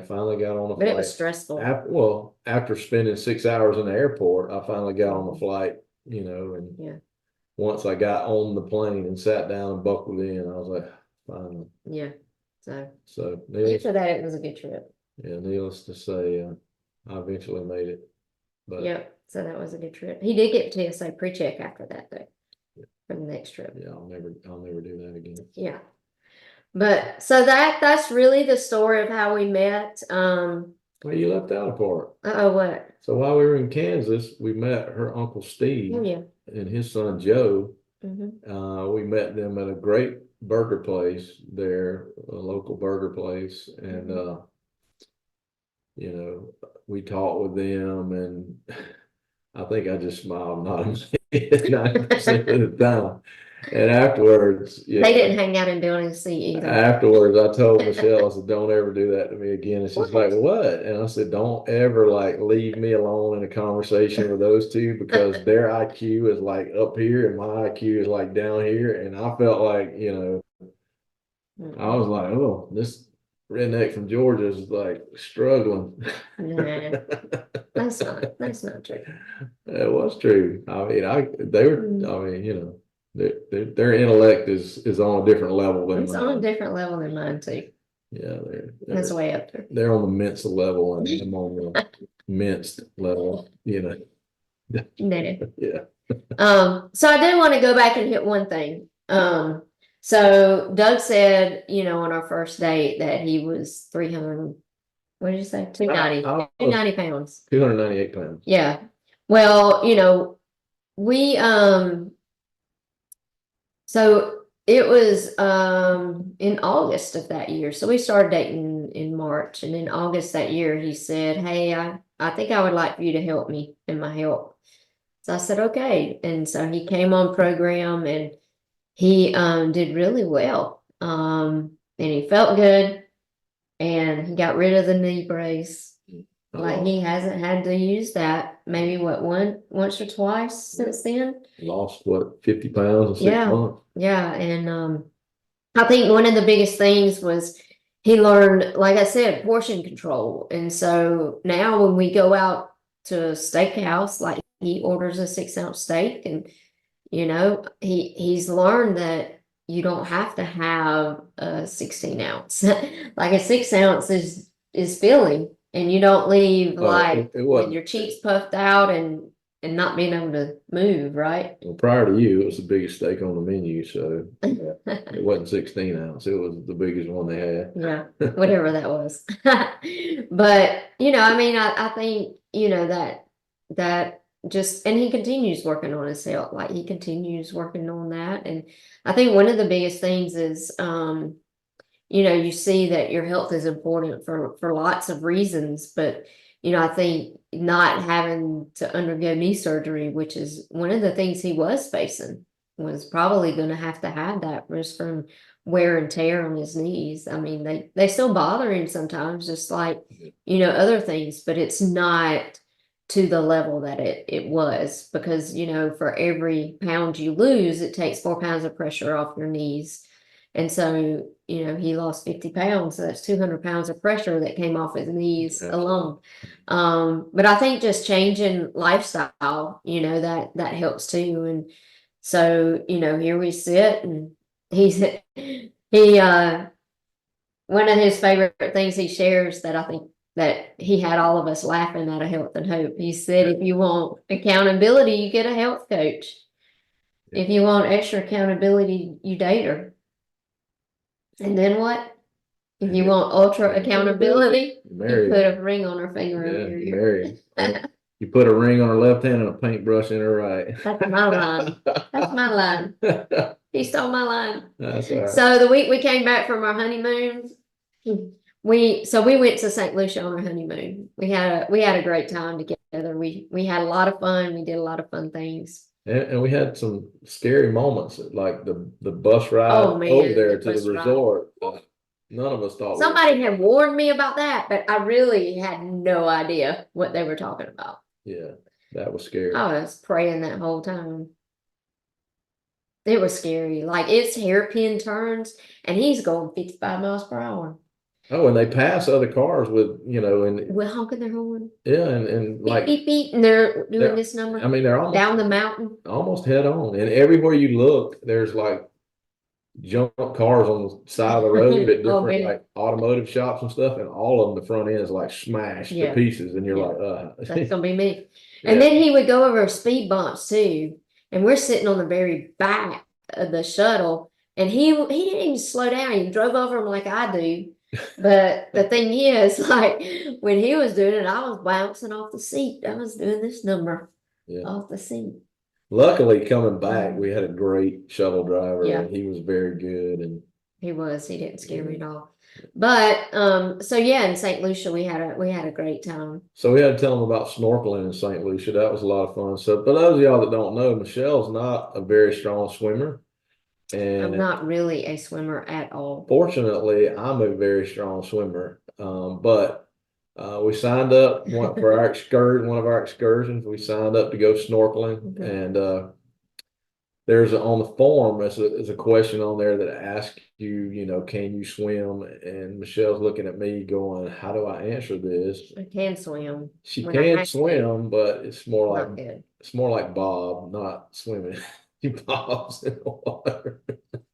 Finally got on a But flight. it was stressful. After spending 6 hours in the airport, I finally got on the flight, and yeah. Once I got on the plane and sat down and buckled in, I was like, finally. Yeah. So needless, after that, it was a good trip. Yeah, needless to say, I eventually made it. But yep. So that was a good trip. He did get TSA pre-check after that though. Yeah. For the next trip. Yeah, I'll never do that again. Yeah. But so that's really the story of how we met. Well, you left out a part. Oh, what? So while we were in Kansas, we met her Uncle Steve. Oh, yeah. And his son Joe. Mm-hmm. We met them at a great burger place there, a local burger place, and we talked with them, and I think I just smiled, nodding 90% of the time. And afterwards, they didn't hang out in building C either. Afterwards, I told Michelle, I said, "Don't ever do that to me again." And she's like, "What?" And I said, "Don't ever leave me alone in a conversation with those two, because their IQ is up here and my IQ is down here." And I felt like, I was like, "Oh, this redneck from Georgia is struggling." Nah, that's not true. It was true. I mean, they were. I mean, their intellect is on a different level than it's mine. on a different level than mine too. Yeah, that's way up there. They're on the Mensa level, and I'm on the minced level. Nah. Yeah. So I did want to go back and hit one thing. So Doug said, on our first date that he was 300. What did you say? 290. 290 pounds. 298 pounds. Yeah. Well, we so it was in August of that year. So we started dating in March, and in August that year he said, "Hey, I think I would like for you to help me in my health." So I said, "Okay." And so he came on program, and he did really well. And he felt good, and he got rid of the knee brace. He hasn't had to use that maybe once or twice since then. Lost 50 pounds in 6 months. Yeah. And I think one of the biggest things was he learned, like I said, portion control. And so now when we go out to a steakhouse, he orders a 6-ounce steak, and he's learned that you don't have to have a 16 ounce. A 6 ounce is filling. And you don't leave with your cheeks puffed out and not being able to move, right? Well, prior to you, it was the biggest steak on the menu, so it wasn't 16 ounce. It was the biggest one they had. Yeah, whatever that was. But I think that just, and he continues working on his health. He continues working on that, and I think one of the biggest things is you see that your health is important for lots of reasons, but I think not having to undergo knee surgery, which is one of the things he was facing, was probably going to have that just from wear and tear on his knees. I mean, they still bother him sometimes, just like, other things, but it's not to the level that it was, because, for every pound you lose, it takes 4 pounds of pressure off your knees. And so, he lost 50 pounds. So that's 200 pounds of pressure that came off his knees alone. But I think just changing lifestyle, that helps too. And so, here we sit, and he one of his favorite things he shares, that I think that he had all of us laughing at a Health and Hope. He said, if you want accountability, you get a health coach. If you want extra accountability, you date her. And then what? If you want ultra accountability, you put a ring on her finger. Marry. You put a ring on her left hand and a paintbrush in her right. That's my line. That's my line. He stole my line. That's all right. So the week we came back from our honeymoon, we went to St. Lucia on our honeymoon. We had a great time together. We had a lot of fun. We did a lot of fun things. And we had some scary moments, like the bus ride over there to the resort. None of us thought. Somebody had warned me about that, but I really had no idea what they were talking about. Yeah, that was scary. I was praying that whole time. It was scary. Like, it's hairpin turns, and he's going 55 miles per hour. Oh, and they pass other cars with, and we're honking their horn. Yeah, and beep, like beep, beep, and they're doing this number. I mean, they're almost down the mountain, almost head on, and everywhere you look, there's like junk cars on the side of the road at different like automotive shops and stuff, and all of them, the front end is like smashed to pieces, and you're like, that's gonna be me. And then he would go over speed bumps too, and we're sitting on the very back of the shuttle, and he didn't even slow down. He drove over them like I do. But the thing is, like, when he was doing it, I was bouncing off the seat. I was doing this number off the seat. Luckily, coming back, we had a great shuttle driver, and he was very good. And he didn't scare me at all. But so in St. Lucia, we had a great time. So we had to tell them about snorkeling in St. Lucia. That was a lot of fun. So, for those of y'all that don't know, Michelle's not a very strong swimmer. And I'm not really a swimmer at all. Fortunately, I'm a very strong swimmer. But we signed up for our excursion, one of our excursions. We signed up to go snorkeling, and there's on the form there's a question on there that asks you, can you swim? And Michelle's looking at me going, how do I answer this? I can swim. She can swim, but it's more like Bob, not swimming. He bobs in the water.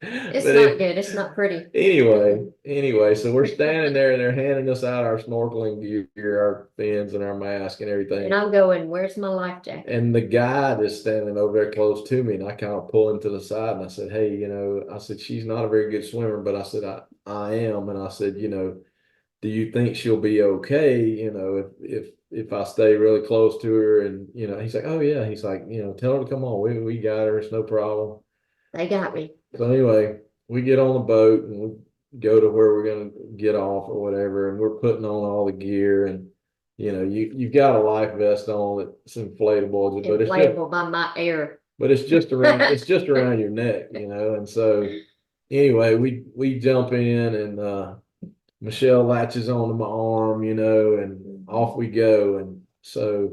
It's not good. It's not pretty. Anyway, so we're standing there, and they're handing us out our snorkeling gear, our fins and our mask and everything. And I'm going, where's my life jacket? And the guide is standing over there close to me, and I kind of pull him to the side, and I said, hey, I said, she's not a very good swimmer, but I said, I am. And I said, do you think she'll be okay, if I stay really close to her? And, he's like, oh yeah. He's like, tell her to come on. We got her. It's no problem. They got me. So anyway, we get on the boat and we go to where we're going to get off or whatever. And we're putting on all the gear, and, you've got a life vest on. It's inflatable, but it's inflatable by my air, but it's just around your neck, And so anyway, we jump in, and, Michelle latches onto my arm, and off we go. And so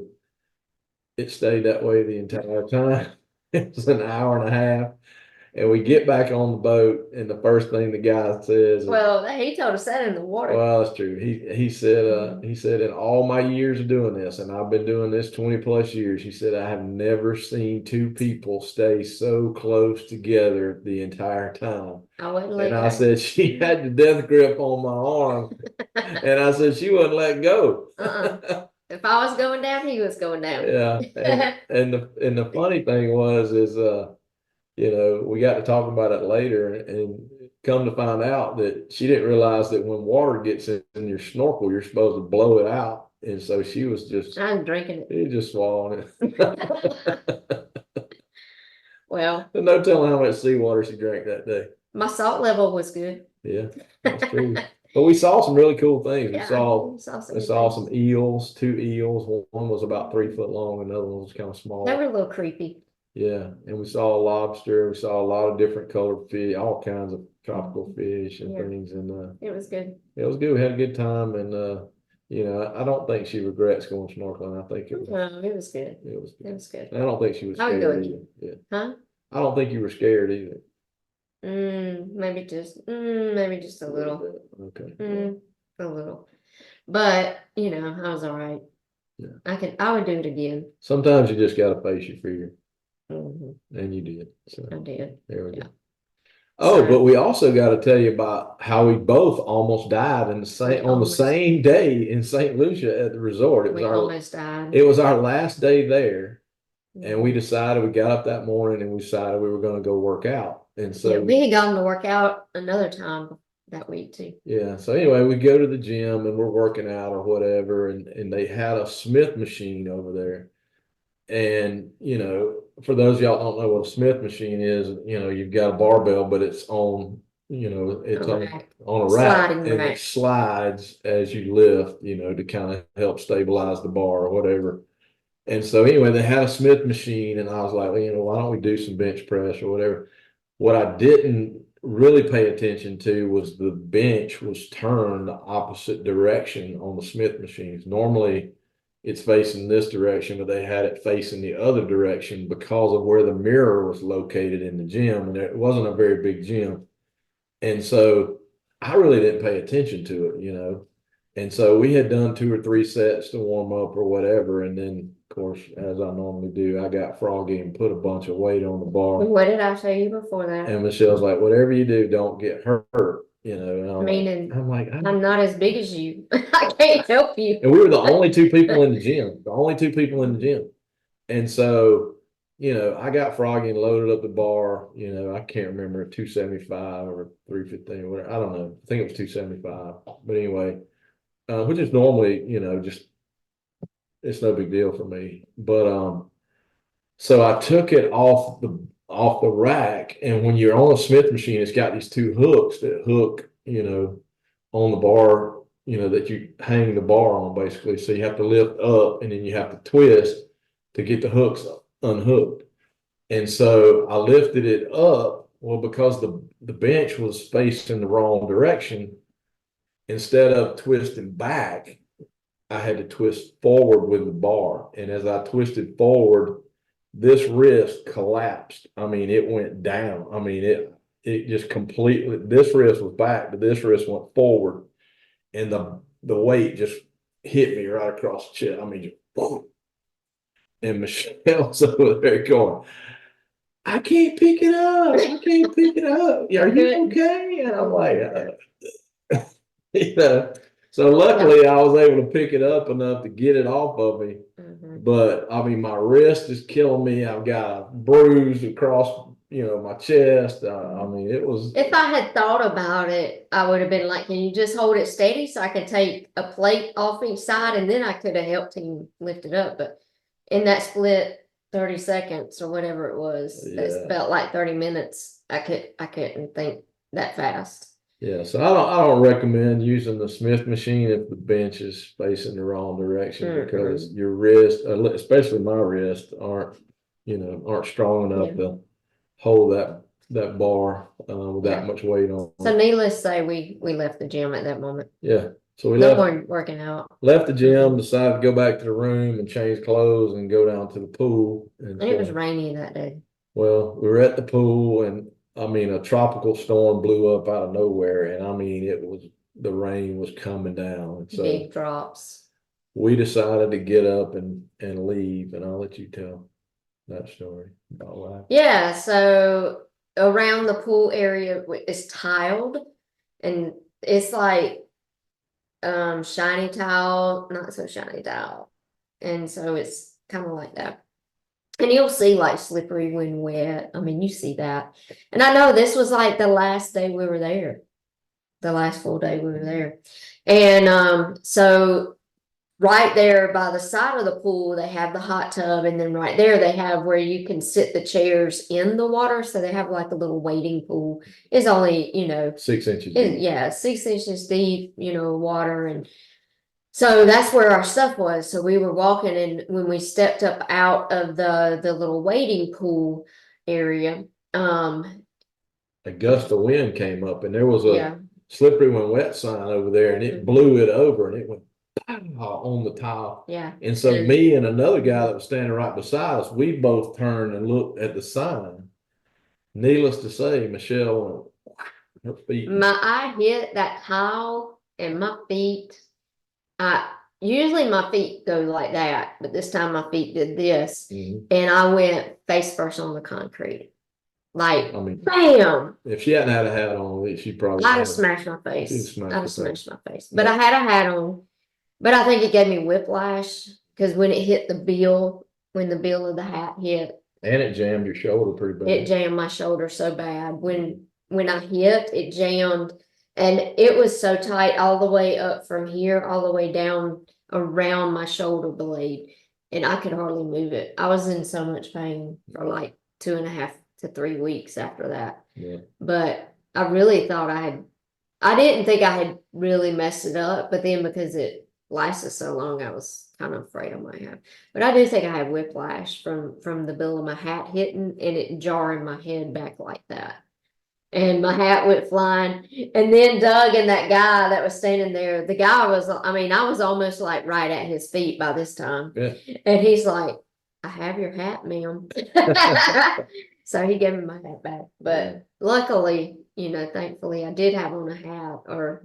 it stayed that way the entire time. It was an hour and a half. And we get back on the boat, and the first thing the guy says, well, he told us that in the water. Well, that's true. He said in all my years of doing this, and I've been doing this 20 plus years, he said, I have never seen two people stay so close together the entire time. And I said, she had the death grip on my arm, and I said, she wouldn't let go. If I was going down, he was going down. Yeah. And the funny thing is we got to talk about it later, and come to find out that she didn't realize that when water gets in your snorkel, you're supposed to blow it out. And so she was I'm drinking it. She just swallowing it. Well, no telling how much seawater she drank that day. My salt level was good. Yeah, that's true. But we saw some really cool things. We Yeah, saw some we saw things. some eels, 2 eels. One was about 3 foot long, another one was kind of They small. were a little creepy. Yeah, and we saw a lobster. We saw a lot of different colored fish, all kinds of tropical fish and Yeah. things. And It was good. it was good. We had a good time, and I don't think she regrets going snorkeling. I think No, it was good. it was It good. was good. I don't think she was I would scared go either. again. Yeah, Huh? I don't think you were scared either. Maybe just a little. Okay. A little. But I was all right. Yeah. I would do it again. Sometimes you just got to face your fear, hmm and you did. So I did. there we Yeah. go. Oh, So but we also got to tell you about how we both almost died in the almost- same day in St. Lucia at the resort. we almost died. It was our last day there, and we Mhm. decided we got up that morning and we decided we were going to go work out. And so Yeah, we had gone to work out another time that week too. yeah, so anyway, we go to the gym and we're working out or whatever, and they had a Smith machine over there. And for those of y'all don't know what a Smith machine is, you've got a barbell, but it's on, it's A on rack. on a rack, Sliding and rack. it slides as you lift, to kind of help stabilize the bar or whatever. And so anyway, they had a Smith machine, and I was like, well, why don't we do some bench press or whatever? What I didn't really pay attention to was the bench was turned the opposite direction on the Smith machines. Normally it's facing this direction, but they had it facing the other direction because of where the mirror was located in the gym. And it wasn't a very big gym. And so I really didn't pay attention to it. And so we had done 2 or 3 sets to warm up or whatever. And then, of course, as I normally do, I got froggy and put a bunch of weight on the bar. What did I tell you before that? And Michelle's like, whatever you do, don't get hurt. And I'm like, I'm not as big as you. I can't help you. and we were the only 2 people in the gym, the only 2 people in the gym. And so, I got froggy and loaded up the bar, I can't remember 275 or 315 or whatever. I don't know. I think it was 275. But anyway, which is normally, just it's no big deal for me. But so I took it off the rack, and when you're on a Smith machine, it's got these 2 hooks that hook, on the bar, that you hang the bar on basically. So you have to lift up and then you have to twist to get the hooks unhooked. And so I lifted it up. Well, because the bench was facing the wrong direction, instead of twisting back, I had to twist forward with the bar. And as I twisted forward, this wrist collapsed. I mean, it went down. I mean, it just completely, this wrist was back, but this wrist went forward. And the weight just hit me right across the chest. I mean, just boom. And Michelle's over there going, I can't pick it up. I can't pick it up. Are you okay? And I'm like, So luckily I was able to pick it up enough to get it off of me. But I mean, my wrist is killing me. I've got a bruise across, my chest. I mean, it was. If I had thought about it, I would have been like, can you just hold it steady so I could take a plate off each side, and then I could have helped him lift it up. But in that split 30 seconds or whatever it was, it felt like 30 minutes. I couldn't think that fast. Yeah, so I don't recommend using the Smith machine if the bench is facing the wrong direction, because your wrist, especially my wrist, aren't strong enough to hold that bar with that much weight on. So needless to say, we left the gym at that moment. Yeah, so we no more working out. Left the gym, decided to go back to the room and change clothes and go down to the pool. And it was rainy that day. Well, we were at the pool, and I mean, a tropical storm blew up out of nowhere, and I mean, the rain was coming down. And so big drops. We decided to get up and leave, and I'll let you tell that story about why. Yeah, so around the pool area is tiled, and it's like shiny tile, not so shiny tile, and so it's kind of like that. And you'll see like slippery when wet. I mean, you see that. And I know this was like the last day we were there, the last full day we were there. And so right there by the side of the pool, they have the hot tub, and then right there they have where you can sit the chairs in the water. So they have like a little wading pool. It's only, 6 inches deep. yeah, 6 inches deep, water. And so that's where our stuff was. So we were walking, and when we stepped up out of the little wading pool area, A gust of wind came up, and there was a yeah, slippery when wet sign over there, and it blew it over, and it went on the tile. yeah. And so me and another guy that was standing right beside us, we both turned and looked at the sign. Needless to say, Michelle went, her feet. I hit that tile, and my feet, usually my feet go like that, but this time my feet did this, Mhm. and I went face first on the concrete. Like, I mean, bam! if she hadn't had a hat on, she probably I'd had have smashed my she'd face. smashed I'd her have face. smashed my face. But I had a hat on. But I think it gave me whiplash because when it hit the bill, when the bill of the hat hit, And it jammed your shoulder pretty bad. it jammed my shoulder so bad. When I hit, it jammed, and it was so tight all the way up from here, all the way down around my shoulder blade, and I could hardly move it. I was in so much pain for like 2.5 to 3 weeks after that. Yeah. But I really thought I didn't think I had really messed it up, but then because it lasted so long, I was kind of afraid I might have. But I do think I had whiplash from the bill of my hat hitting and it jarring my head back like that. And my hat went flying. And then Doug and that guy that was standing there, the guy was, I mean, I was almost like right at his feet by this time. Yeah. And he's like, I have your hat, ma'am. So he gave me my hat back. But luckily, thankfully, I did have on a hat, or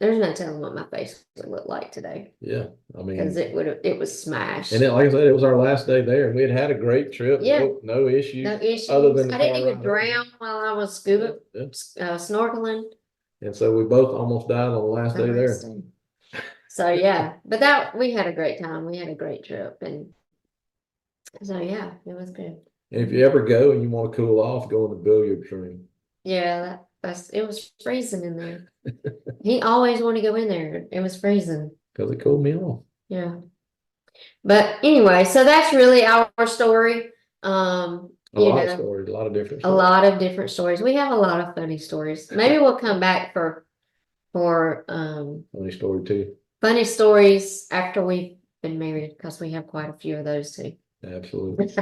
there's no telling what my face would look like today Yeah. I mean, because it was smashed. and then, like I said, it was our last day there. We had a great trip. Yeah. No issues. No issues. Other than I didn't even drown while I was scuba snorkeling. And so we both almost died on the last day there. So yeah, but we had a great time. We had a great trip, and so yeah, it was good. And if you ever go and you want to cool off, go in the billiard room. Yeah, it was freezing in there. He always wanted to go in there. It was freezing. Because it cooled me off. Yeah. But anyway, so that's really our story. A lot of stories, a lot of different stories. A lot of different stories. We have a lot of funny stories. Maybe we'll come back for funny story too. Funny stories after we've been married, because we have quite a few of those too. Absolutely.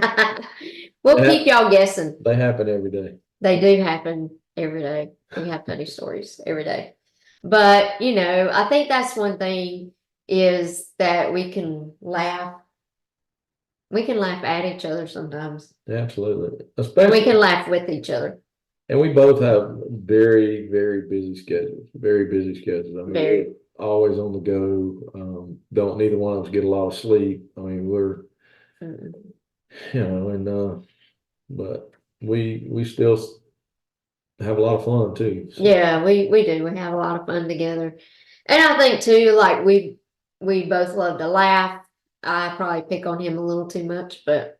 We'll keep y'all guessing. They happen every day. They do happen every day. We have funny stories every day. But, I think that's one thing is that we can laugh. We can laugh at each other sometimes. Absolutely. Especially, we can laugh with each other. And we both have very, very busy schedules. Very busy schedules. I mean, we're always on the go. Don't neither one of us get a lot of sleep. I mean, we're but we still have a lot of fun too. So. Yeah, we do. We have a lot of fun together. And I think too, like we both love to laugh. I probably pick on him a little too much, but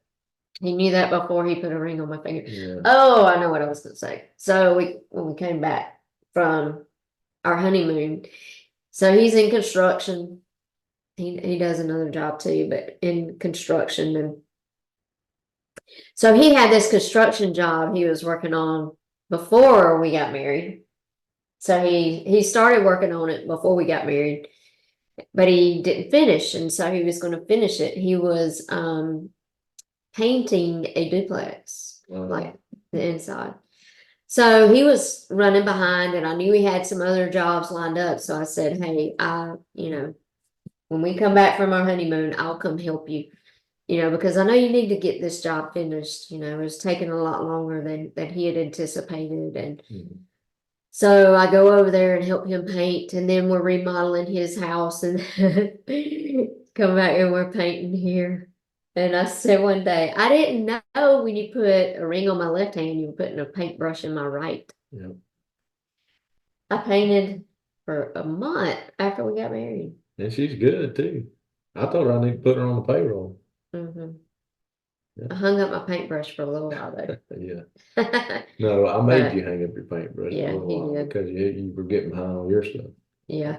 he knew that before he put a ring on my finger. Yeah. Oh, I know what I was going to say. So when we came back from our honeymoon, so he's in construction. He does another job too, but in construction. And so he had this construction job he was working on before we got married. So he started working on it before we got married, but he didn't finish. And so he was going to finish it. He was painting a duplex, like the inside. So he was running behind, and I knew he had some other jobs lined up. So I said, hey, when we come back from our honeymoon, I'll come help you, because I know you need to get this job finished. It was taking a lot longer than he had anticipated. And so I go over there and help him paint, and then we're remodeling his house and come back and we're painting here. And I said one day, I didn't know when you put a ring on my left hand, you were putting a paintbrush in my right. Yeah. I painted for a month after we got married. And she's good too. I told her I need to put her on the payroll. Yeah. I hung up my paintbrush for a little while though. Yeah. No, I made you hang up your paintbrush for a while because you were getting behind on your stuff. Yeah.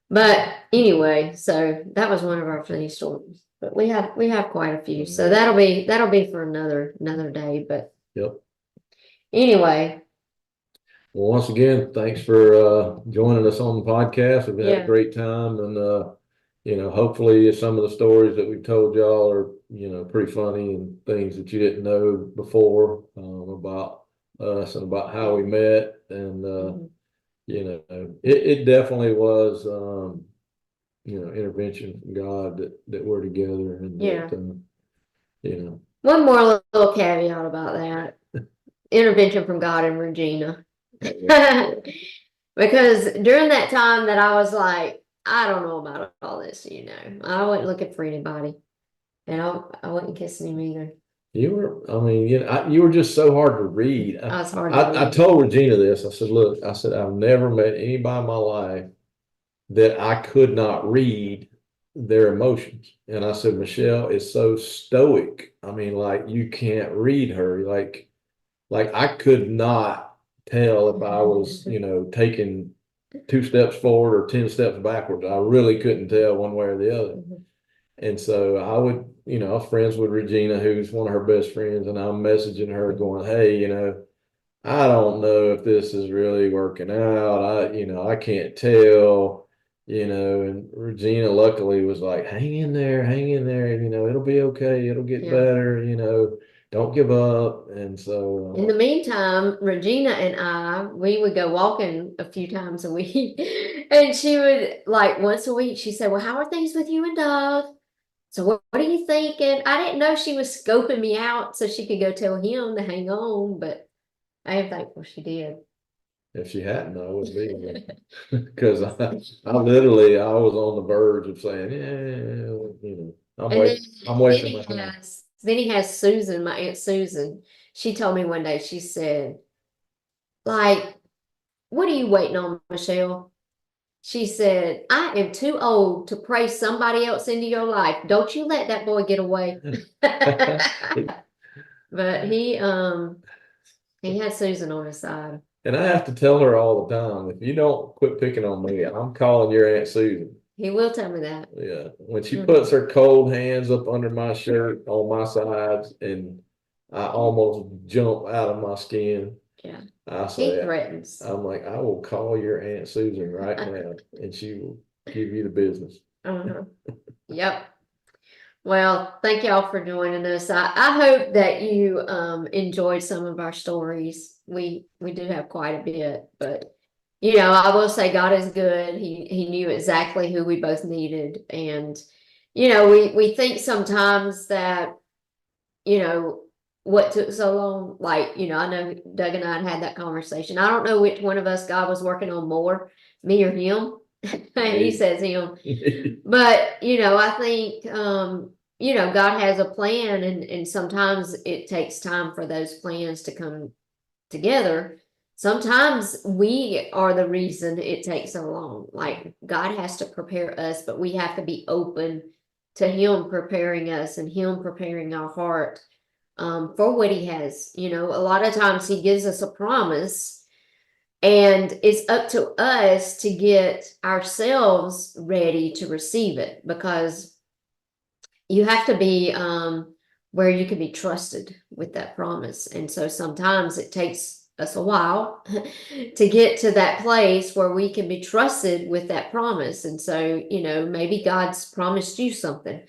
But anyway, so that was one of our funny stories. But we have quite a few. So that'll be for another day. But Yep. anyway, Well, once again, thanks for joining us on the podcast. We've had a yeah, great time, and hopefully some of the stories that we've told y'all are pretty funny and things that you didn't know before about us and about how we met. And mhm, it definitely was intervention from God that we're together, and yeah. that One more little caveat about that. Intervention from God and Regina. Because during that time that I was like, I don't know about all this, I wasn't looking for anybody. And I wasn't kissing him either. you were, I mean, you were just so hard to read. I was hard to I read. told Regina this. I said, look, I said, I've never met anybody in my life that I could not read their emotions. And I said, Michelle is so stoic. I mean, like you can't read her. Like I could not tell if I was, taking 2 steps forward or 10 steps backwards. I really couldn't tell one way or the other. Mhm. And so I would, I was friends with Regina, who's one of her best friends, and I'm messaging her going, hey, I don't know if this is really working out. I can't tell, and Regina luckily was like, hang in there, it'll be okay, it'll get Yeah. better, don't give up. And so In the meantime, Regina and we would go walking a few times a week. And she would, like, once a week, she said, well, how are things with you and Doug? So what are you thinking? I didn't know she was scoping me out so she could go tell him to hang on, but I am thankful she did. if she hadn't, I would be because I literally I was on the verge of saying, yeah, I'm And then, waiting, I'm then wasting he my time. has then he has Susan, my Aunt Susan. She told me one day, she said, like, what are you waiting on, Michelle? She said, I am too old to pray somebody else into your life. Don't you let that boy get away. But he had Susan on his side. And I have to tell her all the time, if you don't quit picking on me, I'm calling your Aunt Susan. He will tell me that. Yeah. When she Mhm. puts her cold hands up under my shirt on my sides and I almost jump out of my skin, Yeah. I He say, threatens. I'm like, I will call your Aunt Susan right now and she will give you the business. Uh-huh. Yep. Well, thank y'all for joining us. I hope that you enjoyed some of our stories. We do have quite a bit, but I will say God is good. He knew exactly who we both needed. And we think sometimes that, you know, what took so long, like, I know Doug and I had that conversation. I don't know which one of us God was working on more, me or him. He says him. But, I think, God has a plan, and sometimes it takes time for those plans to come together. Sometimes we are the reason it takes so long. Like, God has to prepare us, but we have to be open to Him preparing us and Him preparing our heart for what He has. A lot of times He gives us a promise, and it's up to us to get ourselves ready to receive it, because you have to be where you can be trusted with that promise. And so sometimes it takes us a while to get to that place where we can be trusted with that promise. And so, maybe God's promised you something.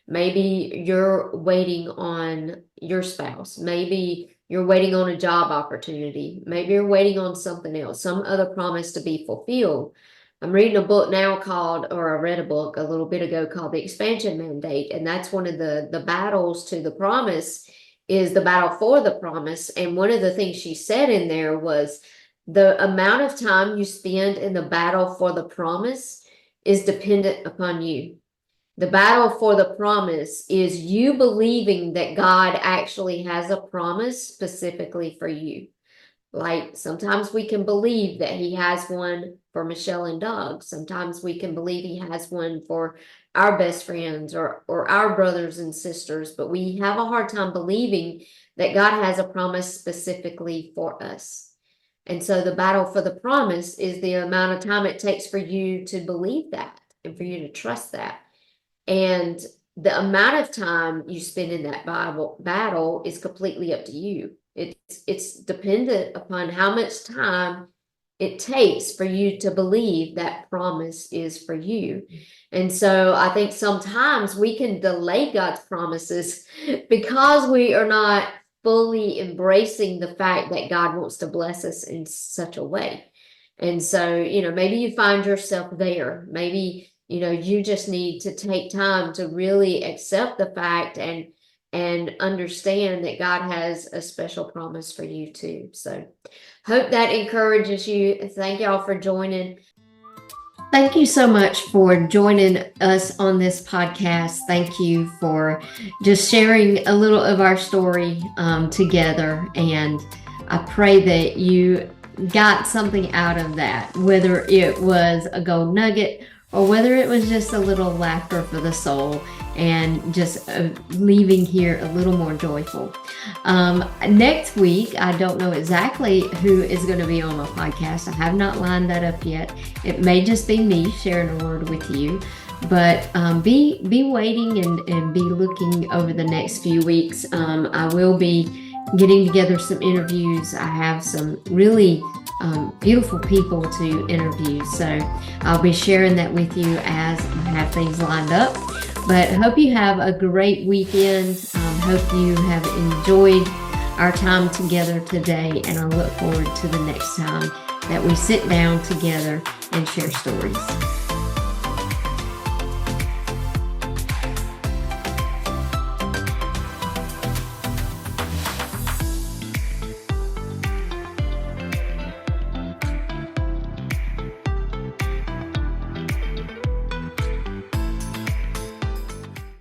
Maybe you're waiting on your spouse. Maybe you're waiting on a job opportunity. Maybe you're waiting on something else, some other promise to be fulfilled. I'm reading a book now or I read a book a little bit ago called The Expansion Mandate. And that's one of the battles to the promise, is the battle for the promise. And one of the things she said in there was the amount of time you spend in the battle for the promise is dependent upon you. The battle for the promise is you believing that God actually has a promise specifically for you. Like, sometimes we can believe that He has one for Michelle and Doug. Sometimes we can believe He has one for our best friends or our brothers and sisters, but we have a hard time believing that God has a promise specifically for us. And so the battle for the promise is the amount of time it takes for you to believe that. and for you to trust that. And the amount of time you spend in that Bible battle is completely up to you. It's dependent upon how much time it takes for you to believe that promise is for you. And so I think sometimes we can delay God's promises because we are not fully embracing the fact that God wants to bless us in such a way. And so, maybe you find yourself there. Maybe, you just need to take time to really accept the fact and understand that God has a special promise for you too. So hope that encourages you. Thank y'all for joining. Thank you so much for joining us on this podcast. Thank you for just sharing a little of our story together. And I pray that you got something out of that, whether it was a gold nugget or whether it was just a little laughter for the soul and just leaving here a little more joyful. Next week, I don't know exactly who is going to be on my podcast. I have not lined that up yet. It may just be me sharing a word with you, but be waiting and be looking over the next few weeks. I will be getting together some interviews. I have some really beautiful people to interview. So I'll be sharing that with you as I have things lined up. But hope you have a great weekend. Hope you have enjoyed our time together today. And I look forward to the next time that we sit down together and share stories.